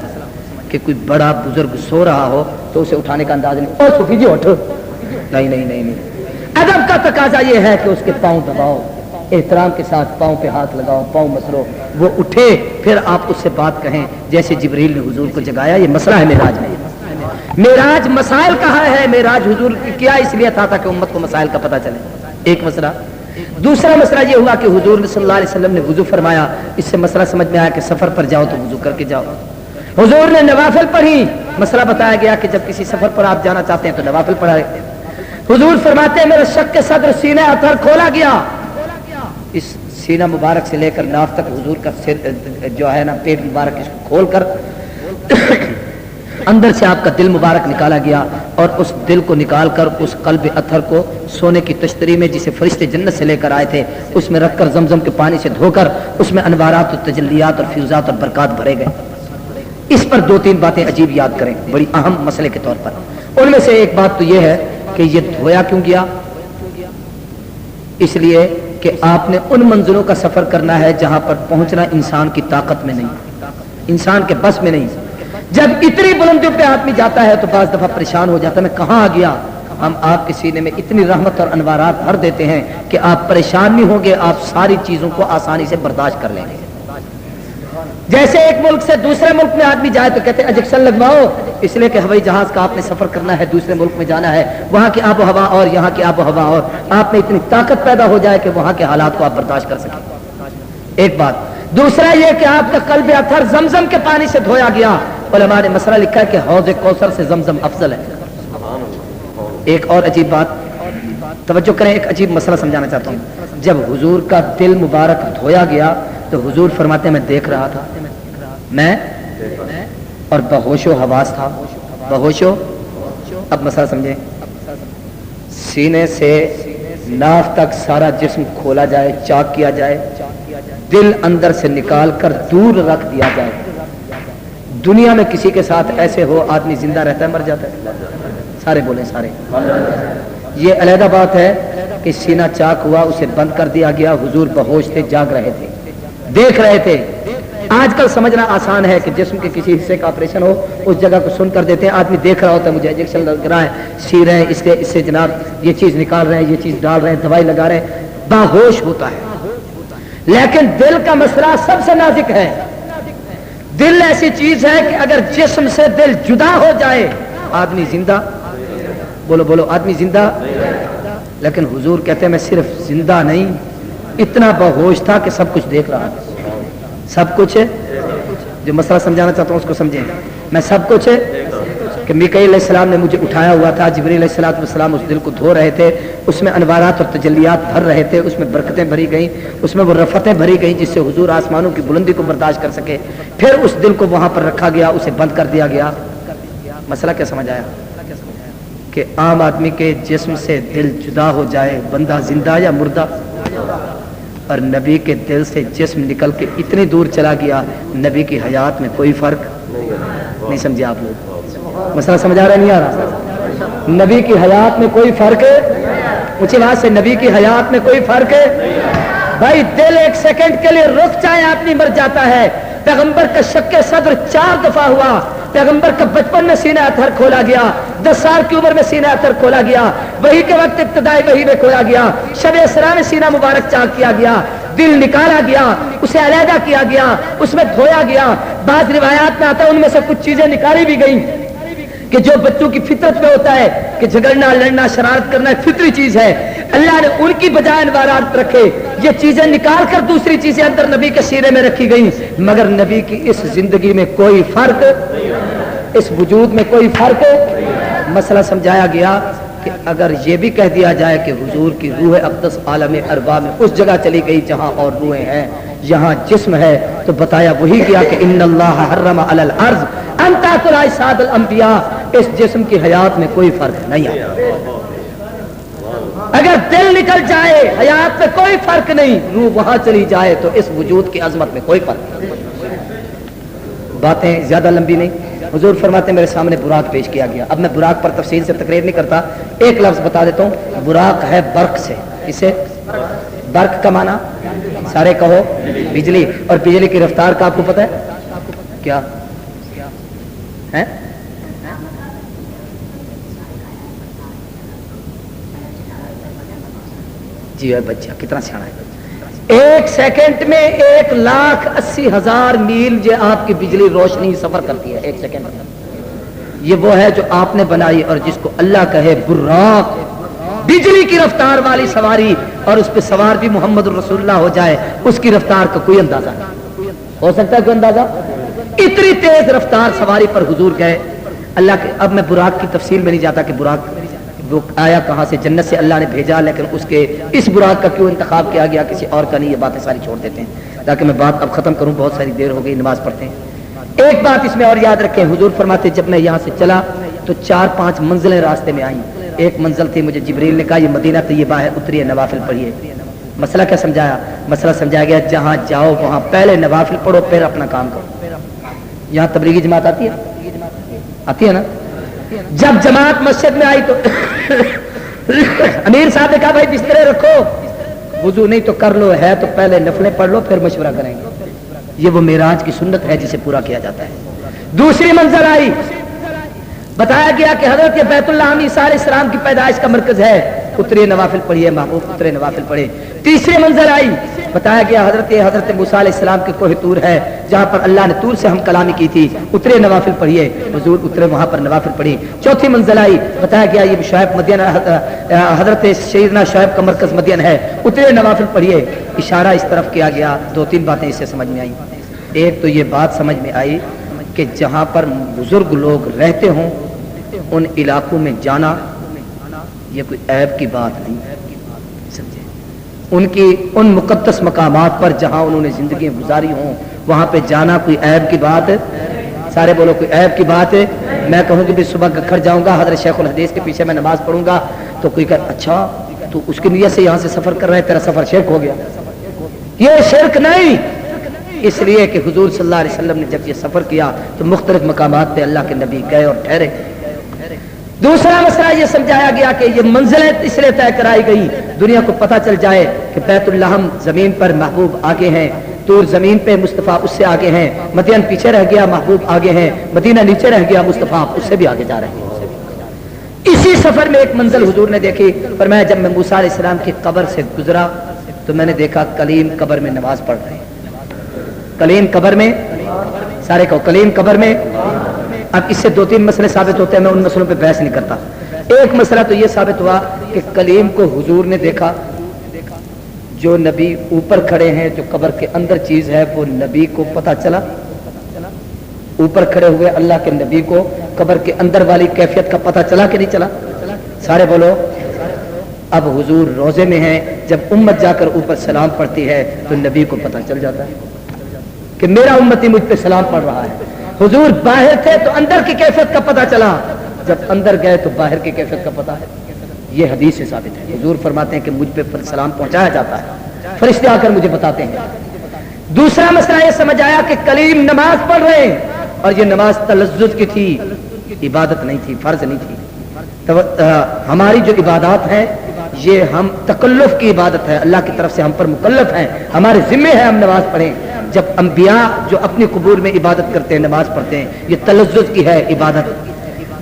B: کہ کوئی بڑا بزرگ سو رہا ہو تو اسے اٹھانے کا انداز نہیں, اور صوفی جی اٹھو, نہیں نہیں نہیں نہیں. ادب کا تقاضا یہ ہے کہ اس کے پاؤں دباؤ, احترام کے ساتھ پاؤں پہ ہاتھ لگاؤ, پاؤں مسرو, وہ اٹھے پھر آپ اس سے بات کہیں جیسے جبریل نے حضور کو جگایا. یہ مسئلہ ہے معراج میں. معراج مسائل کہا ہے, معراج حضور کیا اس لیے تھا کہ امت کو مسائل کا پتہ چلے. ایک مسئلہ. دوسرا مسئلہ یہ ہوا کہ حضور صلی اللہ علیہ وسلم نے وضو فرمایا. اس سے مسئلہ سمجھ میں آیا کہ سفر پر جاؤ تو وضو کر کے جاؤ. حضور نے نوافل پڑھی, مسئلہ بتایا گیا کہ جب کسی سفر پر آپ جانا چاہتے ہیں تو نوافل پڑھائے. حضور فرماتے ہیں میرے شک کے صدر سینے اثر کھولا گیا. اس سینہ مبارک سے لے کر ناف تک حضور کا سر جو ہے نا پیٹ مبارک, اس کو کھول کر اندر سے آپ کا دل مبارک نکالا گیا, اور اس دل کو نکال کر اس قلب اطہر کو سونے کی تشتری میں جسے فرشتے جنت سے لے کر آئے تھے اس میں رکھ کر زمزم کے پانی سے دھو کر اس میں انوارات اور تجلیات اور فیوزات اور برکات بھرے گئے. اس پر 2-3 باتیں عجیب یاد کریں بڑی اہم مسئلے کے طور پر. ان میں سے ایک بات تو یہ ہے کہ یہ دھویا کیوں گیا؟ اس لیے کہ آپ نے ان منزلوں کا سفر کرنا ہے جہاں پر پہنچنا انسان کی طاقت میں نہیں, انسان کے بس میں نہیں. جب اتنی بلندیوں پہ آدمی جاتا ہے تو بعض دفعہ پریشان ہو جاتا ہے میں کہاں آ گیا. ہم آپ کے سینے میں اتنی رحمت اور انوارات بھر دیتے ہیں کہ آپ پریشان نہیں ہوں گے, آپ ساری چیزوں کو آسانی سے برداشت کر لیں گے. جیسے ایک ملک سے دوسرے ملک میں آدمی جائے تو کہتے ہیں انجیکشن لگواؤ, اس لیے کہ ہوائی جہاز کا آپ نے سفر کرنا ہے, دوسرے ملک میں جانا ہے, وہاں کی آب و ہوا اور یہاں کی آب و ہوا اور آپ میں اتنی طاقت پیدا ہو جائے کہ وہاں کے حالات کو آپ برداشت کر سکیں. ایک بات. دوسرا یہ کہ آپ کا قلب اطہر زمزم کے پانی سے دھویا گیا. علماء نے مسئلہ لکھا ہے کہ حوض کوثر سے زمزم افضل ہے. ایک اور عجیب بات توجہ کریں, ایک عجیب مسئلہ سمجھانا چاہتا ہوں. جب حضور کا دل مبارک دھویا گیا تو حضور فرماتے ہیں میں دیکھ رہا تھا, میں اور بہوش و حواس تھا. بہوش و, اب مسئلہ سمجھیں, سینے سے ناف تک سارا جسم کھولا جائے, چاک کیا جائے, دل اندر سے نکال کر دور رکھ دیا جائے. دنیا میں کسی کے ساتھ ایسے ہو آدمی زندہ رہتا ہے مر جاتا ہے؟ سارے بولیں سارے. یہ علیحدہ بات ہے کہ سینہ چاک ہوا, اسے بند کر دیا گیا, حضور بہوش تھے, جاگ رہے تھے, دیکھ رہے تھے. آج کل سمجھنا آسان ہے کہ جسم کے کسی حصے کا آپریشن ہو اس جگہ کو سن کر دیتے ہیں, آدمی دیکھ رہا ہوتا ہے مجھے انجیکشن لگ رہا ہے, سی رہے ہیں, اس سے جناب یہ چیز نکال رہے ہیں, یہ چیز ڈال رہے ہیں, دوائی لگا رہے ہیں, باہوش ہوتا ہے. لیکن دل کا مسئلہ سب سے نازک ہے. دل ایسی چیز ہے کہ اگر جسم سے دل جدا ہو جائے آدمی زندہ, بولو بولو, آدمی زندہ. لیکن حضور کہتے ہیں میں صرف زندہ نہیں, اتنا باہوش تھا کہ سب کچھ دیکھ رہا تھا. سب کچھ, جو مسئلہ سمجھانا چاہتا ہوں اس کو سمجھیں, میں سب کچھ کہ میکائیل علیہ السلام نے مجھے اٹھایا ہوا تھا، جبریل علیہ السلام اس دل کو دھو رہے تھے، اس میں انوارات اور تجلیات بھر رہے تھے، اس میں برکتیں بھری گئیں، اس میں وہ رفتیں بھری گئیں جس سے حضور آسمانوں کی بلندی کو برداشت کر سکے. پھر اس دل کو وہاں پر رکھا گیا، اسے بند کر دیا گیا. مسئلہ کیا سمجھ آیا؟ کہ عام آدمی کے جسم سے دل جدا ہو جائے، بندہ زندہ یا مردہ؟ اور نبی کے دل سے جسم نکل کے اتنی دور چلا گیا، نبی کی حیات میں کوئی فرق نہیں. سمجھے آپ لوگ مسئلہ؟ سمجھ آ رہا نہیں آ رہا؟ نبی کی حیات میں کوئی فرق ہے؟ اونچی بات سے، نبی کی حیات میں کوئی فرق ہے؟ بھائی دل ایک سیکنڈ کے لیے رک جائے آدمی مر جاتا ہے. پیغمبر کا شق صدر 4 دفعہ ہوا. پیغمبر کا بچپن میں سینہ اطہر کھولا گیا، 10 سال کی عمر میں سینہ اطہر کھولا گیا، وحی کے وقت ابتدائی وحی میں کھولا گیا، شب اسراء میں سینہ مبارک چاک کیا گیا، دل نکالا گیا، اسے علیحدہ کیا گیا، اس میں دھویا گیا. بعض روایات میں آتا ہے ان میں سے کچھ چیزیں نکالی بھی گئیں کہ جو بچوں کی فطرت میں ہوتا ہے کہ جھگڑنا، لڑنا، شرارت کرنا فطری چیز ہے. اللہ نے ان کی بجائے انوارات رکھے، یہ چیزیں نکال کر دوسری چیزیں اندر نبی کے سینے میں رکھی گئیں. مگر نبی کی اس زندگی میں کوئی فرق، اس وجود میں کوئی فرق. مسئلہ سمجھایا گیا کہ اگر یہ بھی کہہ دیا جائے کہ حضور کی روح اقدس عالم ارواح میں اس جگہ چلی گئی جہاں اور روحیں ہیں، یہاں جسم ہے، تو بتایا وہی گیا کہ ان اللہ حرم علی الارض ان تاکل اجساد الانبیاء. اس جسم کی حیات میں کوئی فرق نہیں آیا. اگر دل نکل جائے حیات میں کوئی فرق نہیں، روح وہاں چلی جائے تو اس وجود کی عظمت میں کوئی فرق نہیں. باتیں زیادہ لمبی نہیں. حضور فرماتے ہیں میرے سامنے براق پیش کیا گیا. اب میں براق پر تفصیل سے تقریر نہیں کرتا، ایک لفظ بتا دیتا ہوں. براق ہے برق سے. اسے برق کا معنی سارے کہو بجلی، اور بجلی کی رفتار کا آپ کو پتہ ہے کیا ہے؟ جی ہے بچہ کتنا سیاح ہے. 1 سیکنڈ میں 1,80,000 میل یہ آپ کی بجلی روشنی سفر کرتی ہے 1 سیکنڈ میں. یہ وہ ہے جو آپ نے بنائی اور جس کو اللہ کہے براق، بجلی کی رفتار والی سواری، اور اس پہ سوار بھی محمد رسول اللہ ہو جائے، اس کی رفتار کا کوئی اندازہ نہیں ہو سکتا ہے. کوئی اندازہ؟ اتنی تیز رفتار سواری پر حضور گئے اللہ کے. اب میں براق کی تفصیل میں نہیں جاتا کہ براق وہ آیا کہاں سے، جنت سے اللہ نے بھیجا، لیکن اس کے اس براق کا کیوں انتخاب کیا گیا کسی اور کا نہیں. یہ باتیں ساری چھوڑ دیتے ہیں تاکہ میں بات اب ختم کروں، بہت ساری دیر ہو گئی، نماز پڑھتے ہیں. ایک بات اس میں اور یاد رکھیں، حضور فرماتے جب میں یہاں سے چلا تو 4-5 منزلیں راستے میں آئیں. ایک منزل تھی، مجھے جبریل نے کہا یہ مدینہ طیبہ ہے، اتریے نوافل پڑھیے. مسئلہ کیا سمجھایا؟ مسئلہ سمجھایا گیا جہاں جاؤ وہاں پہلے نوافل پڑھو پھر اپنا کام کرو. یہاں تبلیغی جماعت آتی ہے نا. جب جماعت مسجد میں آئی تو امیر صاحب نے کہا بھائی بسترے رکھو، وضو نہیں تو کر لو، ہے تو پہلے نفلیں پڑھ لو پھر مشورہ کریں گے. یہ وہ معراج کی سنت ہے جسے پورا کیا جاتا ہے. دوسری منزل آئی، بتایا گیا کہ حضرت بیت اللہ عیسیٰ علیہ السلام کی پیدائش کا مرکز ہے، اترے نوافل پڑھیے محبوب، اترے نوافل پڑھے. تیسری منزل آئی، بتایا گیا حضرت موسیٰ علیہ السلام کے کوہ طور ہے جہاں پر اللہ نے طور سے ہم کلامی کی تھی، اترے نوافل پڑھیے. حضور اترے وہاں پر نوافل پڑھی. چوتھی منزل آئی، بتایا گیا یہ شعیب مدین، حضرت سیدنا شعیب کا مرکز مدین ہے، اترے نوافل پڑھیے. اشارہ اس طرف کیا گیا. 2-3 باتیں اس سے سمجھ میں آئیں. ایک تو یہ بات سمجھ میں آئی کہ جہاں پر بزرگ لوگ رہتے ہوں ان علاقوں میں جانا یہ کوئی عیب کی بات نہیں سمجھے. ان کی ان مقدس مقامات پر جہاں انہوں نے زندگی گزاری ہوں وہاں پہ جانا کوئی عیب کی بات ہے؟ سارے بولو کوئی عیب کی بات ہے؟ میں کہوں کہ صبح گکھڑ جاؤں گا حضرت شیخ الحدیث کے پیچھے میں نماز پڑھوں گا تو کوئی کہ اچھا تو اس کی نیت سے یہاں سے سفر کر رہے ہیں، تیرا سفر شرک ہو گیا. یہ شرک نہیں، اس لیے کہ حضور صلی اللہ علیہ وسلم نے جب یہ سفر کیا تو مختلف مقامات پہ اللہ کے نبی گئے اور ٹھہرے. دوسرا مسئلہ یہ سمجھایا گیا کہ یہ منزلیں اس لیے طے کرائی گئی دنیا کو پتہ چل جائے کہ بیت اللہ زمین پر محبوب آگے ہیں، طور زمین پہ مصطفیٰ اس سے آگے ہیں، مدین پیچھے رہ گیا محبوب آگے ہیں، مدینہ نیچے رہ گیا مصطفیٰ اس سے بھی آگے جا رہے ہیں. اسی سفر میں ایک منزل حضور نے دیکھی، فرمایا جب میں موسیٰ علیہ السلام کی قبر سے گزرا تو میں نے دیکھا کلیم قبر میں نماز پڑھ رہے ہیں. کلیم قبر میں، سارے کہو کلیم قبر میں. اب اس سے 2-3 مسئلے ثابت ہوتے ہیں، میں ان مسئلوں پہ بحث نہیں کرتا. ایک مسئلہ تو یہ ثابت ہوا کہ کلیم کو حضور نے دیکھا. جو نبی اوپر کھڑے ہیں، جو قبر کے اندر چیز ہے وہ نبی کو پتہ چلا. اوپر کھڑے ہوئے اللہ کے نبی کو قبر کے اندر والی کیفیت کا پتہ چلا کہ نہیں چلا؟ سارے بولو۔ اب حضور روزے میں ہیں، جب امت جا کر اوپر سلام پڑھتی ہے تو نبی کو پتہ چل جاتا ہے کہ میرا امتی مجھ پہ سلام پڑھ رہا ہے۔ حضور باہر تھے تو اندر کی کیفیت کا پتہ چلا، جب اندر گئے تو باہر کی کیفیت کا پتہ ہے۔ یہ حدیث سے ثابت ہے۔ حضور فرماتے ہیں کہ مجھ پہ سلام پہنچایا جاتا ہے، فرشتے آ کر مجھے بتاتے ہیں۔ دوسرا مسئلہ یہ سمجھ آیا کہ کلیم نماز پڑھ رہے ہیں اور یہ نماز تلذذ کی تھی، عبادت نہیں تھی، فرض نہیں تھی۔ ہماری جو عبادات ہیں یہ ہم تکلف کی عبادت ہے، اللہ کی طرف سے ہم پر مکلف ہیں، ہمارے ذمہ ہے ہم نماز پڑھیں۔ جب انبیاء جو اپنی قبور میں عبادت کرتے ہیں، نماز پڑھتے ہیں، یہ تلذذ کی ہے عبادت۔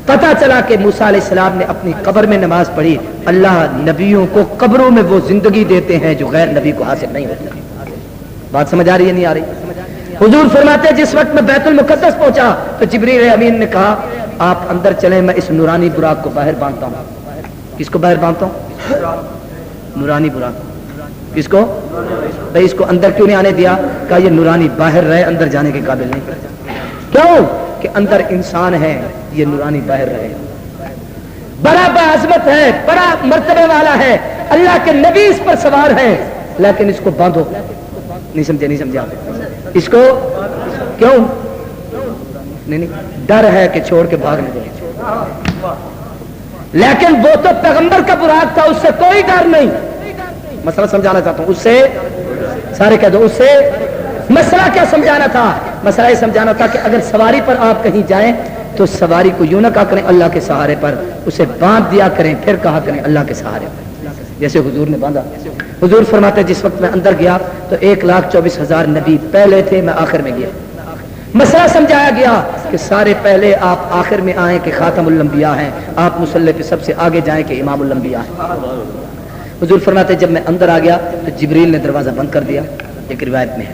B: پتہ چلا کہ موسیٰ علیہ السلام نے اپنی قبر میں نماز پڑھی۔ اللہ نبیوں کو قبروں میں وہ زندگی دیتے ہیں جو غیر نبی کو حاصل نہیں ہوتی۔ بات سمجھ آ رہی ہے نہیں آ رہی؟ حضور فرماتے ہیں جس وقت میں بیت المقدس پہنچا تو جبریل امین نے کہا آپ اندر چلیں، میں اس نورانی براق کو باہر باندھتا ہوں۔ کس کو باہر باندھتا ہوں؟ نورانی براق۔ کس کو؟ بھائی اس کو اندر کیوں نہیں آنے دیا؟ کہا یہ نورانی باہر رہے، اندر جانے کے قابل نہیں۔ کیوں؟ کہ اندر انسان ہے، یہ نورانی باہر رہے۔ بڑا باعظمت ہے، بڑا مرتبے والا ہے، اللہ کے نبی اس پر سوار ہیں، لیکن اس کو باندھو۔ نہیں سمجھے؟ نہیں سمجھا؟ اس کو کیوں؟ نہیں ڈر ہے کہ چھوڑ کے بھاگ نہ جائے، لیکن وہ تو پیغمبر کا براق تھا، اس سے کوئی ڈر نہیں۔ مسئلہ سمجھانا چاہتا ہوں، اس سے سارے کہہ دو، اس سے مسئلہ کیا سمجھانا تھا؟ مسئلہ یہ سمجھانا تھا کہ اگر سواری پر آپ کہیں جائیں تو سواری کو یوں نہ کہا کریں اللہ کے سہارے پر، اسے باندھ دیا کریں، پھر کہا کریں اللہ کے سہارے پر، جیسے حضور نے باندھا۔ حضور فرماتے جس وقت میں اندر گیا تو 1,24,000 نبی پہلے تھے، میں آخر میں گیا۔ مسئلہ سمجھایا گیا کہ سارے پہلے آپ آخر میں آئیں کہ خاتم الانبیاء ہیں، آپ مصلی پہ سب سے آگے جائیں کہ امام الانبیاء ہیں۔ حضور فرماتے جب میں اندر آ گیا تو جبریل نے دروازہ بند کر دیا، ایک روایت میں ہے،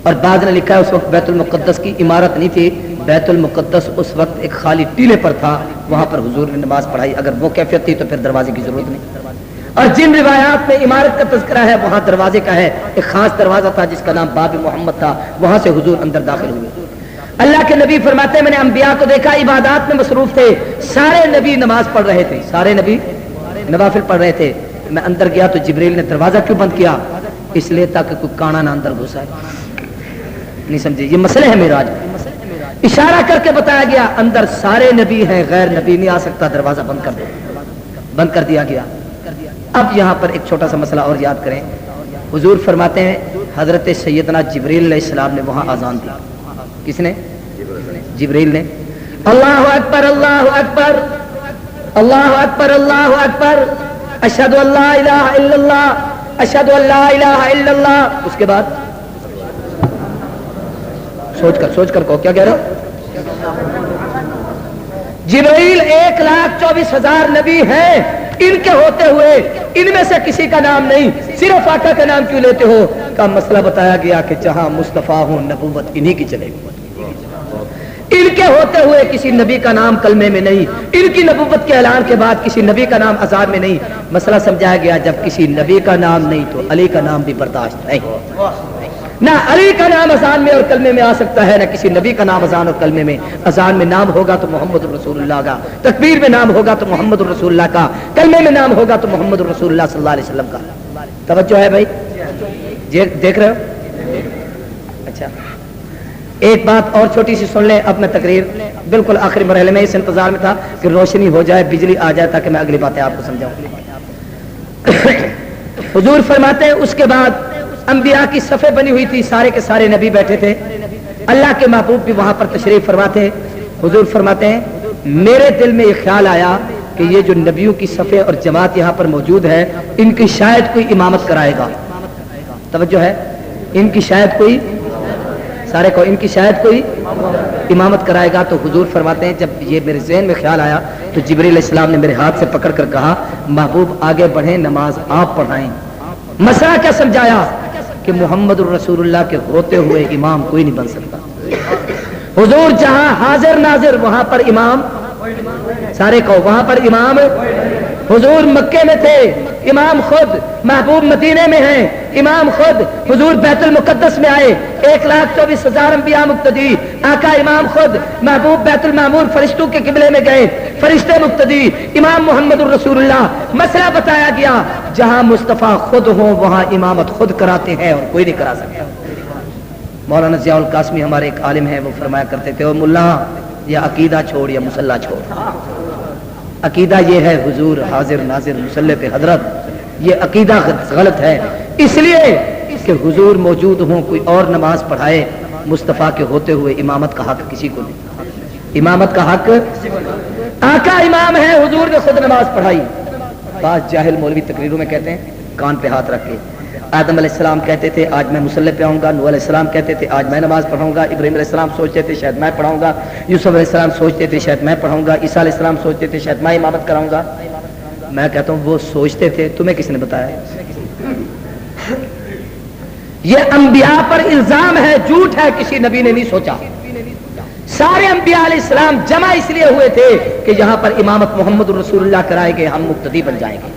B: اور بعض نے لکھا ہے اس وقت بیت المقدس کی عمارت نہیں تھی، بیت المقدس اس وقت ایک خالی ٹیلے پر تھا، وہاں پر حضور نے نماز پڑھائی۔ اگر وہ کیفیت تھی تو پھر دروازے کی ضرورت نہیں۔ اور جن روایات میں عمارت کا تذکرہ ہے وہاں دروازے کا ہے، ایک خاص دروازہ تھا جس کا نام باب محمد تھا، وہاں سے حضور اندر داخل ہوئے۔ اللہ کے نبی فرماتے ہیں میں نے انبیاء کو دیکھا عبادات میں مصروف تھے، سارے نبی نماز پڑھ رہے تھے، سارے نبی نوافل پڑھ رہے تھے۔ میں اندر گیا تو جبریل نے دروازہ کیوں بند کیا؟ اس لیے تاکہ کوئی کانا نہ اندر گھسے۔ نہیں سمجھے؟ یہ مسئلے ہیں معراج میں، اشارہ کر کے بتایا گیا اندر سارے نبی ہیں، غیر نبی نہیں آ سکتا، دروازہ بند کر دو، بند کر دیا گیا۔ اب یہاں پر ایک چھوٹا سا مسئلہ اور یاد کریں۔ حضور فرماتے ہیں حضرت سیدنا جبریل علیہ السلام نے وہاں اذان دی۔ کس نے؟ جبریل نے۔ اللہ اکبر اللہ اکبر اللہ اکبر اللہ اکبر، اشہد ان لا الہ الا اللہ اشہد ان لا الہ الا اللہ۔ اس کے بعد سوچ کر کہو، کیا کہہ رہے ہو؟ جبریل 1,24,000 نبی ہیں، ان کے ہوتے ہوئے ان میں سے کسی کا نام نہیں، صرف آقا کا نام کیوں لیتے ہو؟ کا مسئلہ بتایا گیا کہ جہاں مصطفیٰ ہوں نبوت انہی کی چلے گی۔ ان کے ہوتے ہوئے کسی نبی کا نام کلمے میں نہیں، ان کی نبوت کے اعلان کے بعد کسی نبی کا نام اذان میں نہیں۔ مسئلہ سمجھایا گیا جب کسی نبی کا نام نہیں تو علی کا نام بھی برداشت نہیں، نہ علی کا نام اذان میں اور کلمے میں آ سکتا ہے، نہ کسی نبی کا نام اذان اور کلمے میں۔ اذان میں نام ہوگا تو محمد الرسول اللہ کا، تکبیر میں نام ہوگا تو محمد الرسول اللہ کا، کلمے میں نام ہوگا تو محمد الرسول اللہ صلی اللہ علیہ وسلم کا۔ توجہ ہے بھائی؟ دیکھ رہے ہو؟ اچھا ایک بات اور چھوٹی سی سن لیں، اب میں تقریر بالکل آخری مرحلے میں اس انتظار میں تھا کہ روشنی ہو جائے، بجلی آ جائے تاکہ میں اگلی باتیں آپ کو سمجھاؤں۔ حضور فرماتے ہیں اس کے بعد انبیاء کی صفیں بنی ہوئی تھی، سارے کے سارے نبی بیٹھے تھے، اللہ کے محبوب بھی وہاں پر تشریف فرماتے۔ حضور فرماتے ہیں میرے دل میں یہ خیال آیا کہ یہ جو نبیوں کی صفیں اور جماعت یہاں پر موجود ہے ان کی شاید کوئی امامت کرائے گا۔ توجہ ہے؟ ان کی شاید کوئی، سارے کو ان کی شاید کوئی امامت کرائے گا۔ تو حضور فرماتے ہیں جب یہ میرے ذہن میں خیال آیا تو جبریل علیہ السلام نے میرے ہاتھ سے پکڑ کر کہا محبوب آگے بڑھیں، نماز آپ پڑھائیں۔ مسئلہ کیا سمجھایا؟ کہ محمد الرسول اللہ کے ہوتے ہوئے امام کوئی نہیں بن سکتا۔ حضور جہاں حاضر ناظر وہاں پر امام، سارے کو وہاں پر امام۔ حضور مکے میں تھے، امام خود محبوب مدینے میں ہیں، امام خود حضور بیت المقدس میں آئے، 1,24,000 انبیاء مقتدی، آقا امام خود محبوب بیت المعمور فرشتوں کے قبلے میں گئے، فرشتے مقتدی، امام محمد الرسول اللہ، مسئلہ بتایا گیا، جہاں مصطفیٰ خود ہوں وہاں امامت خود کراتے ہیں اور کوئی نہیں کرا سکتا۔ مولانا ضیاء القاسمی ہمارے ایک عالم ہیں، وہ فرمایا کرتے تھے، او ملا یہ عقیدہ چھوڑ یا مصلی چھوڑ، عقیدہ یہ ہے حضور حاضر ناظر مصلی پہ حضرت، یہ عقیدہ غلط ہے، اس لیے کہ حضور موجود ہوں، کوئی اور نماز پڑھائے، مصطفیٰ کے ہوتے ہوئے امامت کا حق کسی کو نہیں، امامت کا حق آقا امام ہے، حضور نے خود نماز پڑھائی۔ بعض جاہل مولوی تقریروں میں کہتے ہیں کان پہ ہاتھ رکھ کے، آدم علیہ السلام کہتے تھے آج میں مصلی پہ آؤں گا، نوح علیہ السلام کہتے تھے آج میں نماز پڑھاؤں گا، ابراہیم علیہ السلام سوچتے تھے شاید میں پڑھاؤں گا، یوسف علیہ السلام سوچتے تھے شاید میں پڑھاؤں گا، عیسیٰ علیہ السلام سوچتے تھے شاید میں امامت کراؤں گا۔ میں کہتا ہوں وہ سوچتے تھے، تمہیں کس نے بتایا؟ یہ انبیاء پر الزام ہے، جھوٹ ہے، کسی نبی نے نہیں سوچا۔ سارے انبیاء علیہ السلام جمع اس لیے ہوئے تھے کہ یہاں پر امامت محمد الرسول اللہ کرائے گے، ہم مقتدی بن جائیں گے۔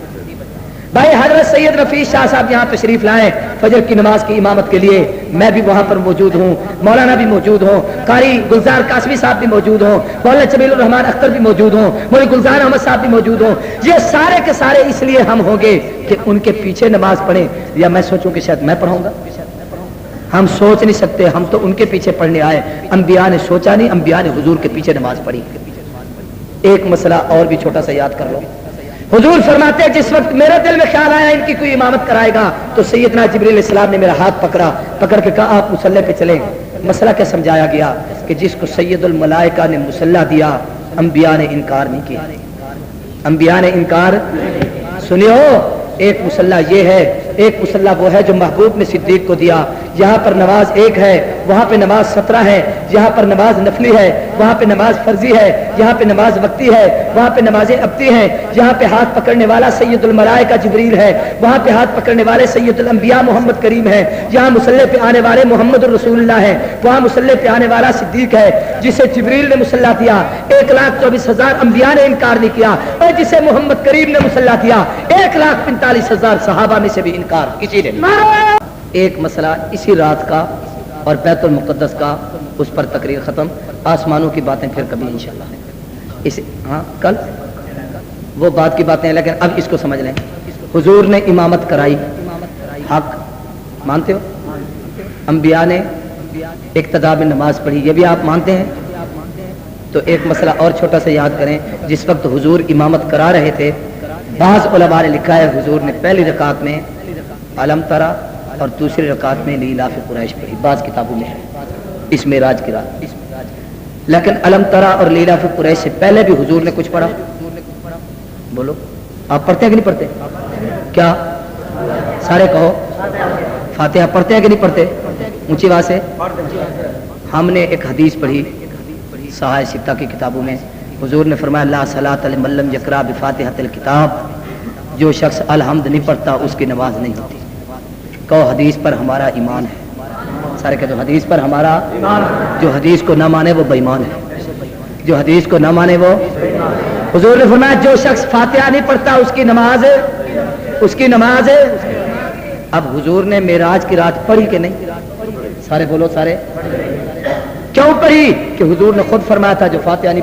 B: بھائی حضرت سید رفیع شاہ صاحب یہاں تشریف لائے فجر کی نماز کی امامت کے لیے، میں بھی وہاں پر موجود ہوں، مولانا بھی موجود ہوں، قاری گلزار قاسمی صاحب بھی موجود ہوں، مولانا جمیل الرحمان اختر بھی موجود ہوں، مولوی گلزار احمد صاحب بھی موجود ہوں۔ یہ سارے کے سارے اس لیے ہم ہوں گے کہ ان کے پیچھے نماز پڑھیں، یا میں سوچوں کہ شاید میں پڑھاؤں گا؟ ہم سوچ نہیں سکتے، ہم تو ان کے پیچھے پڑھنے آئے۔ انبیاء نے سوچا نہیں، انبیاء نے حضور کے پیچھے نماز پڑھی۔ ایک مسئلہ اور بھی چھوٹا سا یاد کر لو، حضور فرماتے ہیں جس وقت میرے دل میں خیال آیا ان کی کوئی امامت کرائے گا تو سیدنا جبریل علیہ السلام نے میرا ہاتھ پکڑ کے کہا آپ مصلی پہ چلیں۔ مسئلہ کیا سمجھایا گیا کہ جس کو سید الملائکہ نے مصلی دیا انبیاء نے انکار نہیں کیا، انبیاء نے انکار۔ سنیو، ایک مصلی یہ ہے، ایک مصلی وہ ہے جو محبوب نے صدیق کو دیا۔ یہاں پر نماز ایک ہے، وہاں پہ نماز 17 ہے، یہاں پر نماز نفلی ہے، وہاں پہ نماز فرضی ہے، یہاں پہ نماز وقتی ہے، وہاں پہ نماز ابتی ہیں، یہاں پہ ہاتھ پکڑنے والا سید الملائکہ جبریل ہے، وہاں پہ ہاتھ پکڑنے والے سید الانبیاء محمد کریم ہے، یہاں مصلی پہ آنے والے محمد الرسول اللہ ہے، وہاں مصلی پہ آنے والا صدیق ہے، جسے جبریل نے مصلی دیا 1,24,000 انبیاء نے انکار نہیں کیا، اور جسے محمد کریم نے مصلی دیا 1,45,000 صحابہ میں سے بھی انکار کسی نے نہیں۔ ایک مسئلہ اسی رات کا اور بیت المقدس کا، اس پر تقریر ختم، آسمانوں کی باتیں پھر کبھی انشاءاللہ، ہاں کل وہ بات کی باتیں ہیں، لیکن اب اس کو سمجھ لیں۔ حضور نے امامت کرائی، حق مانتے ہو؟ انبیاء نے اقتداء میں نماز پڑھی، یہ بھی آپ مانتے ہیں؟ تو ایک مسئلہ اور چھوٹا سا یاد کریں، جس وقت حضور امامت کرا رہے تھے بعض علماء نے لکھا ہے حضور نے پہلی رکعت میں علم ترا اور دوسری رکعت میں لیلاف قریش پڑھی، بعض کتابوں میں ہے اس معراج کی رات، لیکن علم ترا اور لیلاف قریش سے پہلے بھی حضور نے کچھ پڑھا؟ بولو، آپ پڑھتے ہیں کہ نہیں پڑھتے؟ کیا سارے کہو فاتحہ پڑھتے ہیں کہ نہیں پڑھتے؟ اونچی آواز سے۔ ہم نے ایک حدیث پڑھی صحائح ستہ کی کتابوں میں، حضور نے فرمایا لا صلاۃ لمن لم یقرأ بفاتحۃ الکتاب، جو شخص الحمد نہیں پڑھتا اس کی نماز نہیں ہوتی۔ کہو حدیث پر ہمارا ایمان ہے، سارے کہتے ہیں حدیث پر ہمارا ایمان، جو حدیث کو نہ مانے وہ بے ایمان ہے، جو حدیث کو نہ مانے وہ۔ حضور نے فرمایا جو شخص فاتحہ نہیں پڑھتا اس کی نماز ہے۔ اب حضور نے معراج کی رات پڑھی کہ نہیں؟ سارے بولو، سارے کیوں پڑھی؟ کہ حضور نے خود فرمایا تھا جو فاتحہ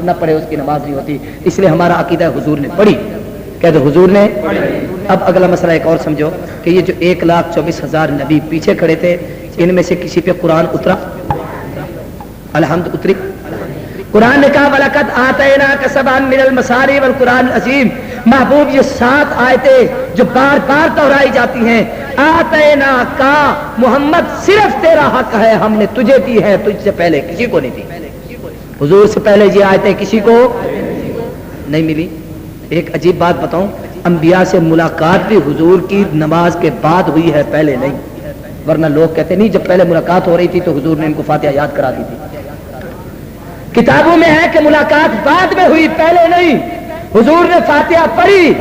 B: نہ پڑھے اس کی نماز نہیں ہوتی، اس لیے ہمارا عقیدہ ہے حضور نے پڑھی، کہتے حضور نے۔ اب اگلا مسئلہ ایک اور سمجھو کہ یہ جو 1,24,000 نبی پیچھے کھڑے تھے، ان میں سے کسی پہ قرآن اترا؟ الحمد اتری؟ قرآن نے کہا وَلَقَدْ آتَيْنَاكَ سَبْعًا مِنَ الْمَثَانِي وَالْقُرْآنِ الْعَظِيمِ، محبوب یہ 7 آیتیں جو بار بار دہرائی جاتی ہیں، آتَيْنَاكَ محمد صرف تیرا حق ہے، ہم نے تجھے دی ہے، تجھ سے پہلے کسی کو نہیں دی۔ حضور سے پہلے یہ آیتیں کسی کو نہیں ملی۔ ایک عجیب بات بتاؤں، انبیاء سے ملاقات بھی حضور کی نماز کے بعد ہوئی ہے، پہلے نہیں، ورنہ لوگ کہتے نہیں جب پہلے ملاقات ہو رہی تھی تو حضور نے ان کو فاتحہ یاد کرا دی تھی۔ کتابوں میں ہے کہ ملاقات بعد میں ہوئی، پہلے نہیں، حضور نے فاتحہ پڑھی۔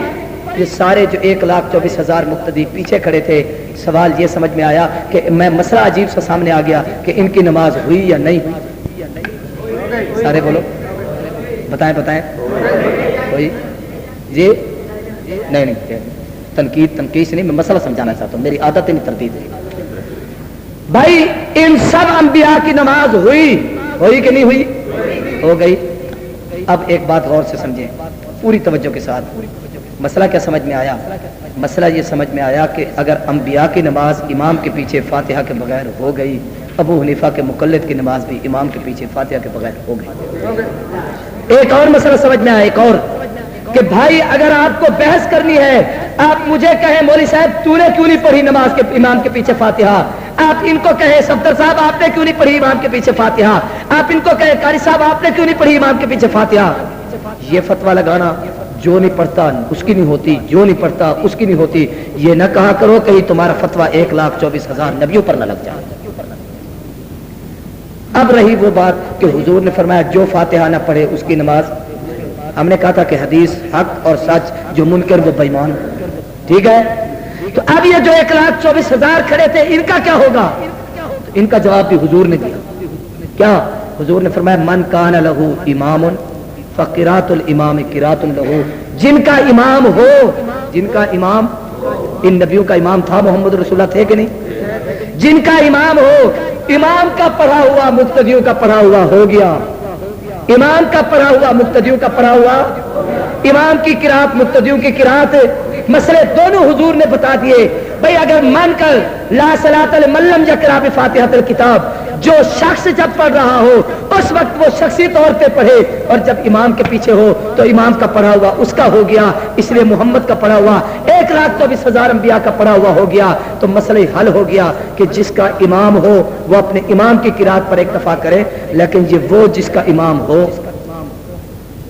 B: یہ سارے جو 1,24,000 مقتدی پیچھے کھڑے تھے، سوال یہ سمجھ میں آیا کہ میں مسئلہ عجیب سا سامنے آ گیا کہ ان کی نماز ہوئی یا نہیں ہوئی؟ سارے بولو، بتائیں ہوئی جی؟ نہیں تنقید سے نہیں، میں مسئلہ سمجھانا چاہتا ہوں، میری عادت نہیں تردید ہے بھائی. ان سب انبیاء کی نماز ہوئی کہ نہیں ہوئی؟ ہو گئی. اب ایک بات غور سے سمجھیں پوری توجہ کے ساتھ. مسئلہ کیا سمجھ میں آیا؟ مسئلہ یہ سمجھ میں آیا کہ اگر انبیاء کی نماز امام کے پیچھے فاتحہ کے بغیر ہو گئی، ابو حنیفہ کے مقلد کی نماز بھی امام کے پیچھے فاتحہ کے بغیر ہو گئی. ایک اور مسئلہ سمجھ میں آیا، ایک اور کہ بھائی اگر آپ کو بحث کرنی ہے، آپ مجھے کہیں مولوی صاحب تو نے کیوں نہیں پڑھی نماز کے امام کے پیچھے فاتحہ، آپ ان کو کہیں صفدر صاحب آپ نے کیوں نہیں پڑھی امام کے پیچھے فاتحہ، آپ ان کو کہیں قاری صاحب آپ نے کیوں نہیں پڑھی امام کے پیچھے فاتحہ، یہ فتویٰ لگانا جو نہیں پڑھتا اس کی نہیں ہوتی، جو نہیں پڑھتا اس کی نہیں ہوتی. یہ نہ کہا کرو کہیں تمہارا فتویٰ 1,24,000 نبیوں پر نہ لگ جائے. اب رہی وہ بات کہ حضور نے فرمایا جو فاتحہ نہ پڑھے اس کی نماز، ہم نے کہا تھا کہ حدیث حق اور سچ، جو منکر وہ بے ایمان. ٹھیک ہے، تو اب یہ جو 1,24,000 کھڑے تھے ان کا کیا ہوگا؟ ان کا جواب بھی حضور نے دیا. کیا؟ حضور نے فرمایا من کان لہو امام فقرات الامام قرات لہو. جن کا امام ہو، جن کا امام، ان نبیوں کا امام تھا محمد رسول اللہ تھے کہ نہیں؟ جن کا امام ہو، امام کا پڑھا ہوا مقتدیوں کا پڑھا ہوا ہو گیا. امام کا پڑھا ہوا مقتدیوں کا پڑھا ہوا، امام کی قرات مقتدیوں کی قرات، مسئلے دونوں حضور نے بتا دیے. بھئی اگر مان کر لا صلاۃ لمن لم یقرأ بفاتحۃ الکتاب، جو شخص جب پڑھ رہا ہو اس وقت وہ شخصی طور پہ پڑھے، اور جب امام کے پیچھے ہو تو امام کا پڑھا ہوا اس کا ہو گیا. اس لیے محمد کا پڑھا ہوا 1,24,000 انبیاء کا پڑھا ہوا ہو گیا. تو مسئلہ حل ہو گیا کہ جس کا امام ہو وہ اپنے امام کی قرات پر اکتفا کرے. لیکن یہ وہ جس کا امام ہو،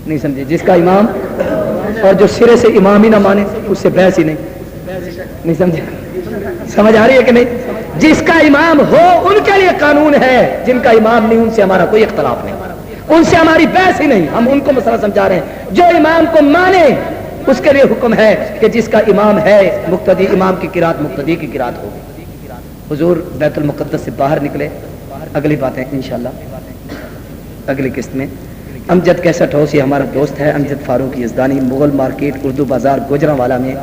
B: نہیں سمجھے، جس کا امام اور جو سرے سے امام ہی نہ مانے اس سے بحث ہی نہیں سمجھے. سمجھ آ رہی ہے کہ نہیں؟ جس کا امام ہو ان کے لیے قانون ہے، جن کا امام نہیں ان سے ہمارا کوئی اختلاف نہیں، ان سے ہماری بحث ہی نہیں. ہم ان کو مسئلہ سمجھا رہے ہیں. جو امام کو مانے اس کے لیے حکم ہے کہ جس کا امام ہے مقتدی، امام کی قرات مقتدی کی قرات ہوگی. حضور بیت المقدس سے باہر نکلے. اگلی باتیں انشاءاللہ اگلی قسط میں. امجد کیسٹ ہاؤس یہ ہمارا دوست ہے امجد فاروق یزدانی، مغل مارکیٹ اردو بازار گوجرانوالا میں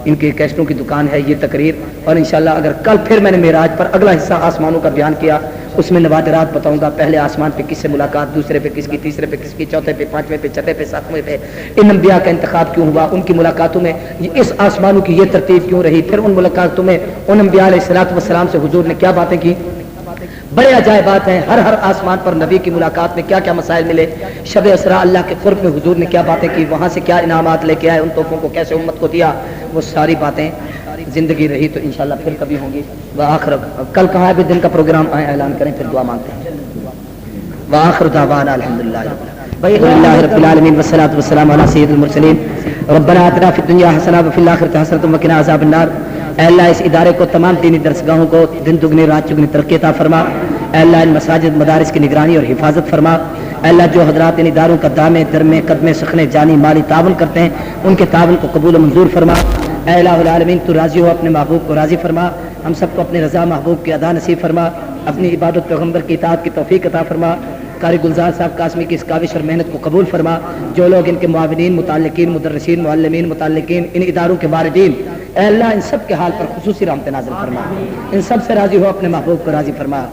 B: ان کی کیسٹوں کی دکان ہے. یہ تقریر اور انشاءاللہ اگر کل پھر میں نے معراج پر اگلا حصہ آسمانوں کا بیان کیا، اس میں نوادرات بتاؤں گا. پہلے آسمان پہ کس سے ملاقات، دوسرے پہ کس کی، تیسرے پہ کس کی، چوتھے پہ، پانچویں پہ، چھٹے پہ، ساتویں پہ ان انبیاء کا انتخاب کیوں ہوا، ان کی ملاقاتوں میں اس آسمانوں کی یہ ترتیب کیوں رہی، پھر ان ملاقاتوں میں ان انبیاء علیہ الصلوۃ والسلام سے حضور نے کیا باتیں کی. بڑے عجائبات ہیں. ہر آسمان پر نبی کی ملاقات میں کیا کیا مسائل ملے. شب اسراء اللہ کے قرب میں حضور نے کیا باتیں کی، وہاں سے کیا انعامات لے کے آئے، ان تحفوں کو کیسے امت کو دیا، وہ ساری باتیں زندگی رہی تو انشاءاللہ پھر کبھی ہوں گی. وآخر کل کہاں ہے بھی دن کا پروگرام آئے اعلان کریں پھر دعا مانگتے ہیں. وآخر دعوانا الحمدللہ رب العالمین والصلاة والسلام علی سید المرسلین. ربنا آتنا فی الدنیا حسنہ وفی الآخرۃ حسنۃ وقنا عذاب النار. اے اللہ اس ادارے کو، تمام دینی درسگاہوں کو دن دگنی رات چگنی ترقی عطا فرما. اے اللہ ان مساجد مدارس کی نگرانی اور حفاظت فرما. اے اللہ جو حضرات ان اداروں کا دامے درمے قدمے سخنے جانی مالی تعاون کرتے ہیں ان کے تعاون کو قبول و منظور فرما. اے الہ العالمین تو راضی ہو، اپنے محبوب کو راضی فرما. ہم سب کو اپنے رضا محبوب کی ادا نصیب فرما. اپنی عبادت پیغمبر کی اطاعت کی توفیق عطا فرما. قاری گلزار صاحب قاسمی کی اس کاوش اور محنت کو قبول فرما. جو لوگ ان کے معاونین، متعلقین، مدرسین، معلمین، متعلقین، ان اداروں کے واردین، اے اللہ ان سب کے حال پر خصوصی رحمت نازل فرما. ان سب سے راضی ہو، اپنے محبوب کو راضی فرما.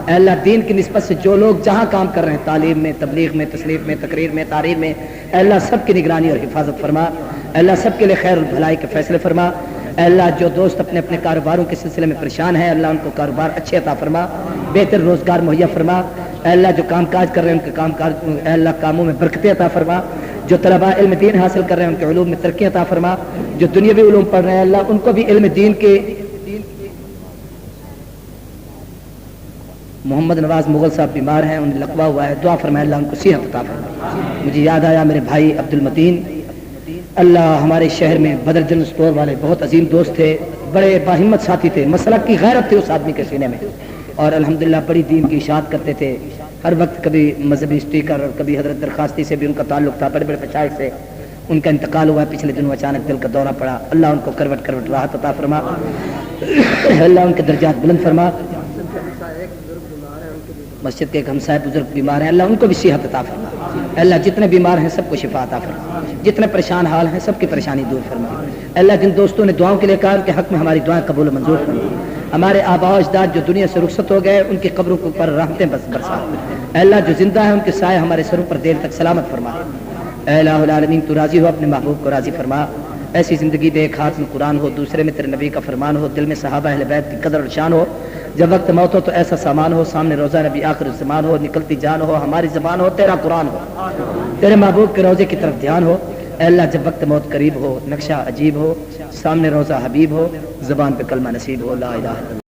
B: اے اللہ دین کی نسبت سے جو لوگ جہاں کام کر رہے ہیں، تعلیم میں، تبلیغ میں، تصنیف میں، تقریر میں، تحریر میں، اے اللہ سب کی نگرانی اور حفاظت فرما. اے اللہ سب کے لیے خیر اور بھلائی کے فیصلے فرما. اے اللہ جو دوست اپنے اپنے کاروباروں کے سلسلے میں پریشان ہیں، اللہ ان کو کاروبار اچھے عطا فرما، بہتر روزگار مہیا فرما. اے اللہ جو کام کاج کر رہے ہیں ان کے کام کاج، اے اللہ کاموں میں برکتیں عطا فرما. جو طلباء علم دین حاصل کر رہے ہیں ان کے علوم میں ترقی عطا فرما. جو دنیاوی علوم پڑھ رہے ہیں اللہ ان کو بھی علم دین کے. محمد نواز مغل صاحب بیمار ہیں، انہیں لقوا ہوا ہے، دعا فرمائے اللہ ان کو صحت عطا فرما. مجھے یاد آیا میرے بھائی عبد المتین، اللہ ہمارے شہر میں بدر جنرل اسٹور والے بہت عظیم دوست تھے، بڑے باہمت ساتھی تھے، مسلک کی غیرت تھی اس آدمی کے سینے میں، اور الحمدللہ بڑی دین کی اشاعت کرتے تھے. ہر وقت کبھی مذہبی اسٹیکر اور کبھی حضرت درخواستی سے بھی ان کا تعلق تھا، بڑے بڑے مشائخ سے. ان کا انتقال ہوا پچھلے دنوں، اچانک دل کا دورہ پڑا. اللہ ان کو کروٹ کروٹ راحت عطا فرما. اللہ ان کے درجات بلند فرما. مسجد کے ایک ہمسائے بزرگ بیمار ہیں، اللہ ان کو بھی صحت عطا فرما، اللہ جتنے بیمار ہیں سب کو شفا عطا فرما، جتنے پریشان حال ہیں سب کی پریشانی دور فرما، اللہ جن دوستوں نے دعاؤں کے لیے کہا ان کے حق میں ہماری دعائیں قبول و منظور فرما، ہمارے آباء و اجداد جو دنیا سے رخصت ہو گئے ان کی قبروں کے اوپر رحمتیں برسا، اللہ جو زندہ ہے ان کے سائے ہمارے سروں پر دیر تک سلامت فرما، اے الہ العالمین تو راضی ہو اپنے محبوب کو راضی فرما، ایسی زندگی دے ایک ہاتھ میں قرآن ہو، دوسرے میں تیرے نبی کا فرمان ہو، دل میں صحابہ اہل بیت کی قدر اور شان ہو، جب وقت موت ہو تو ایسا سامان ہو، سامنے روزہ نبی آخر الزمان ہو، نکلتی جان ہو، ہماری زبان ہو تیرا قرآن ہو، تیرے محبوب کے روزے کی طرف دھیان ہو، اے اللہ جب وقت موت قریب ہو، نقشہ عجیب ہو، سامنے روزہ حبیب ہو، زبان پہ کلمہ نصیب ہو، لا الہ الا اللہ۔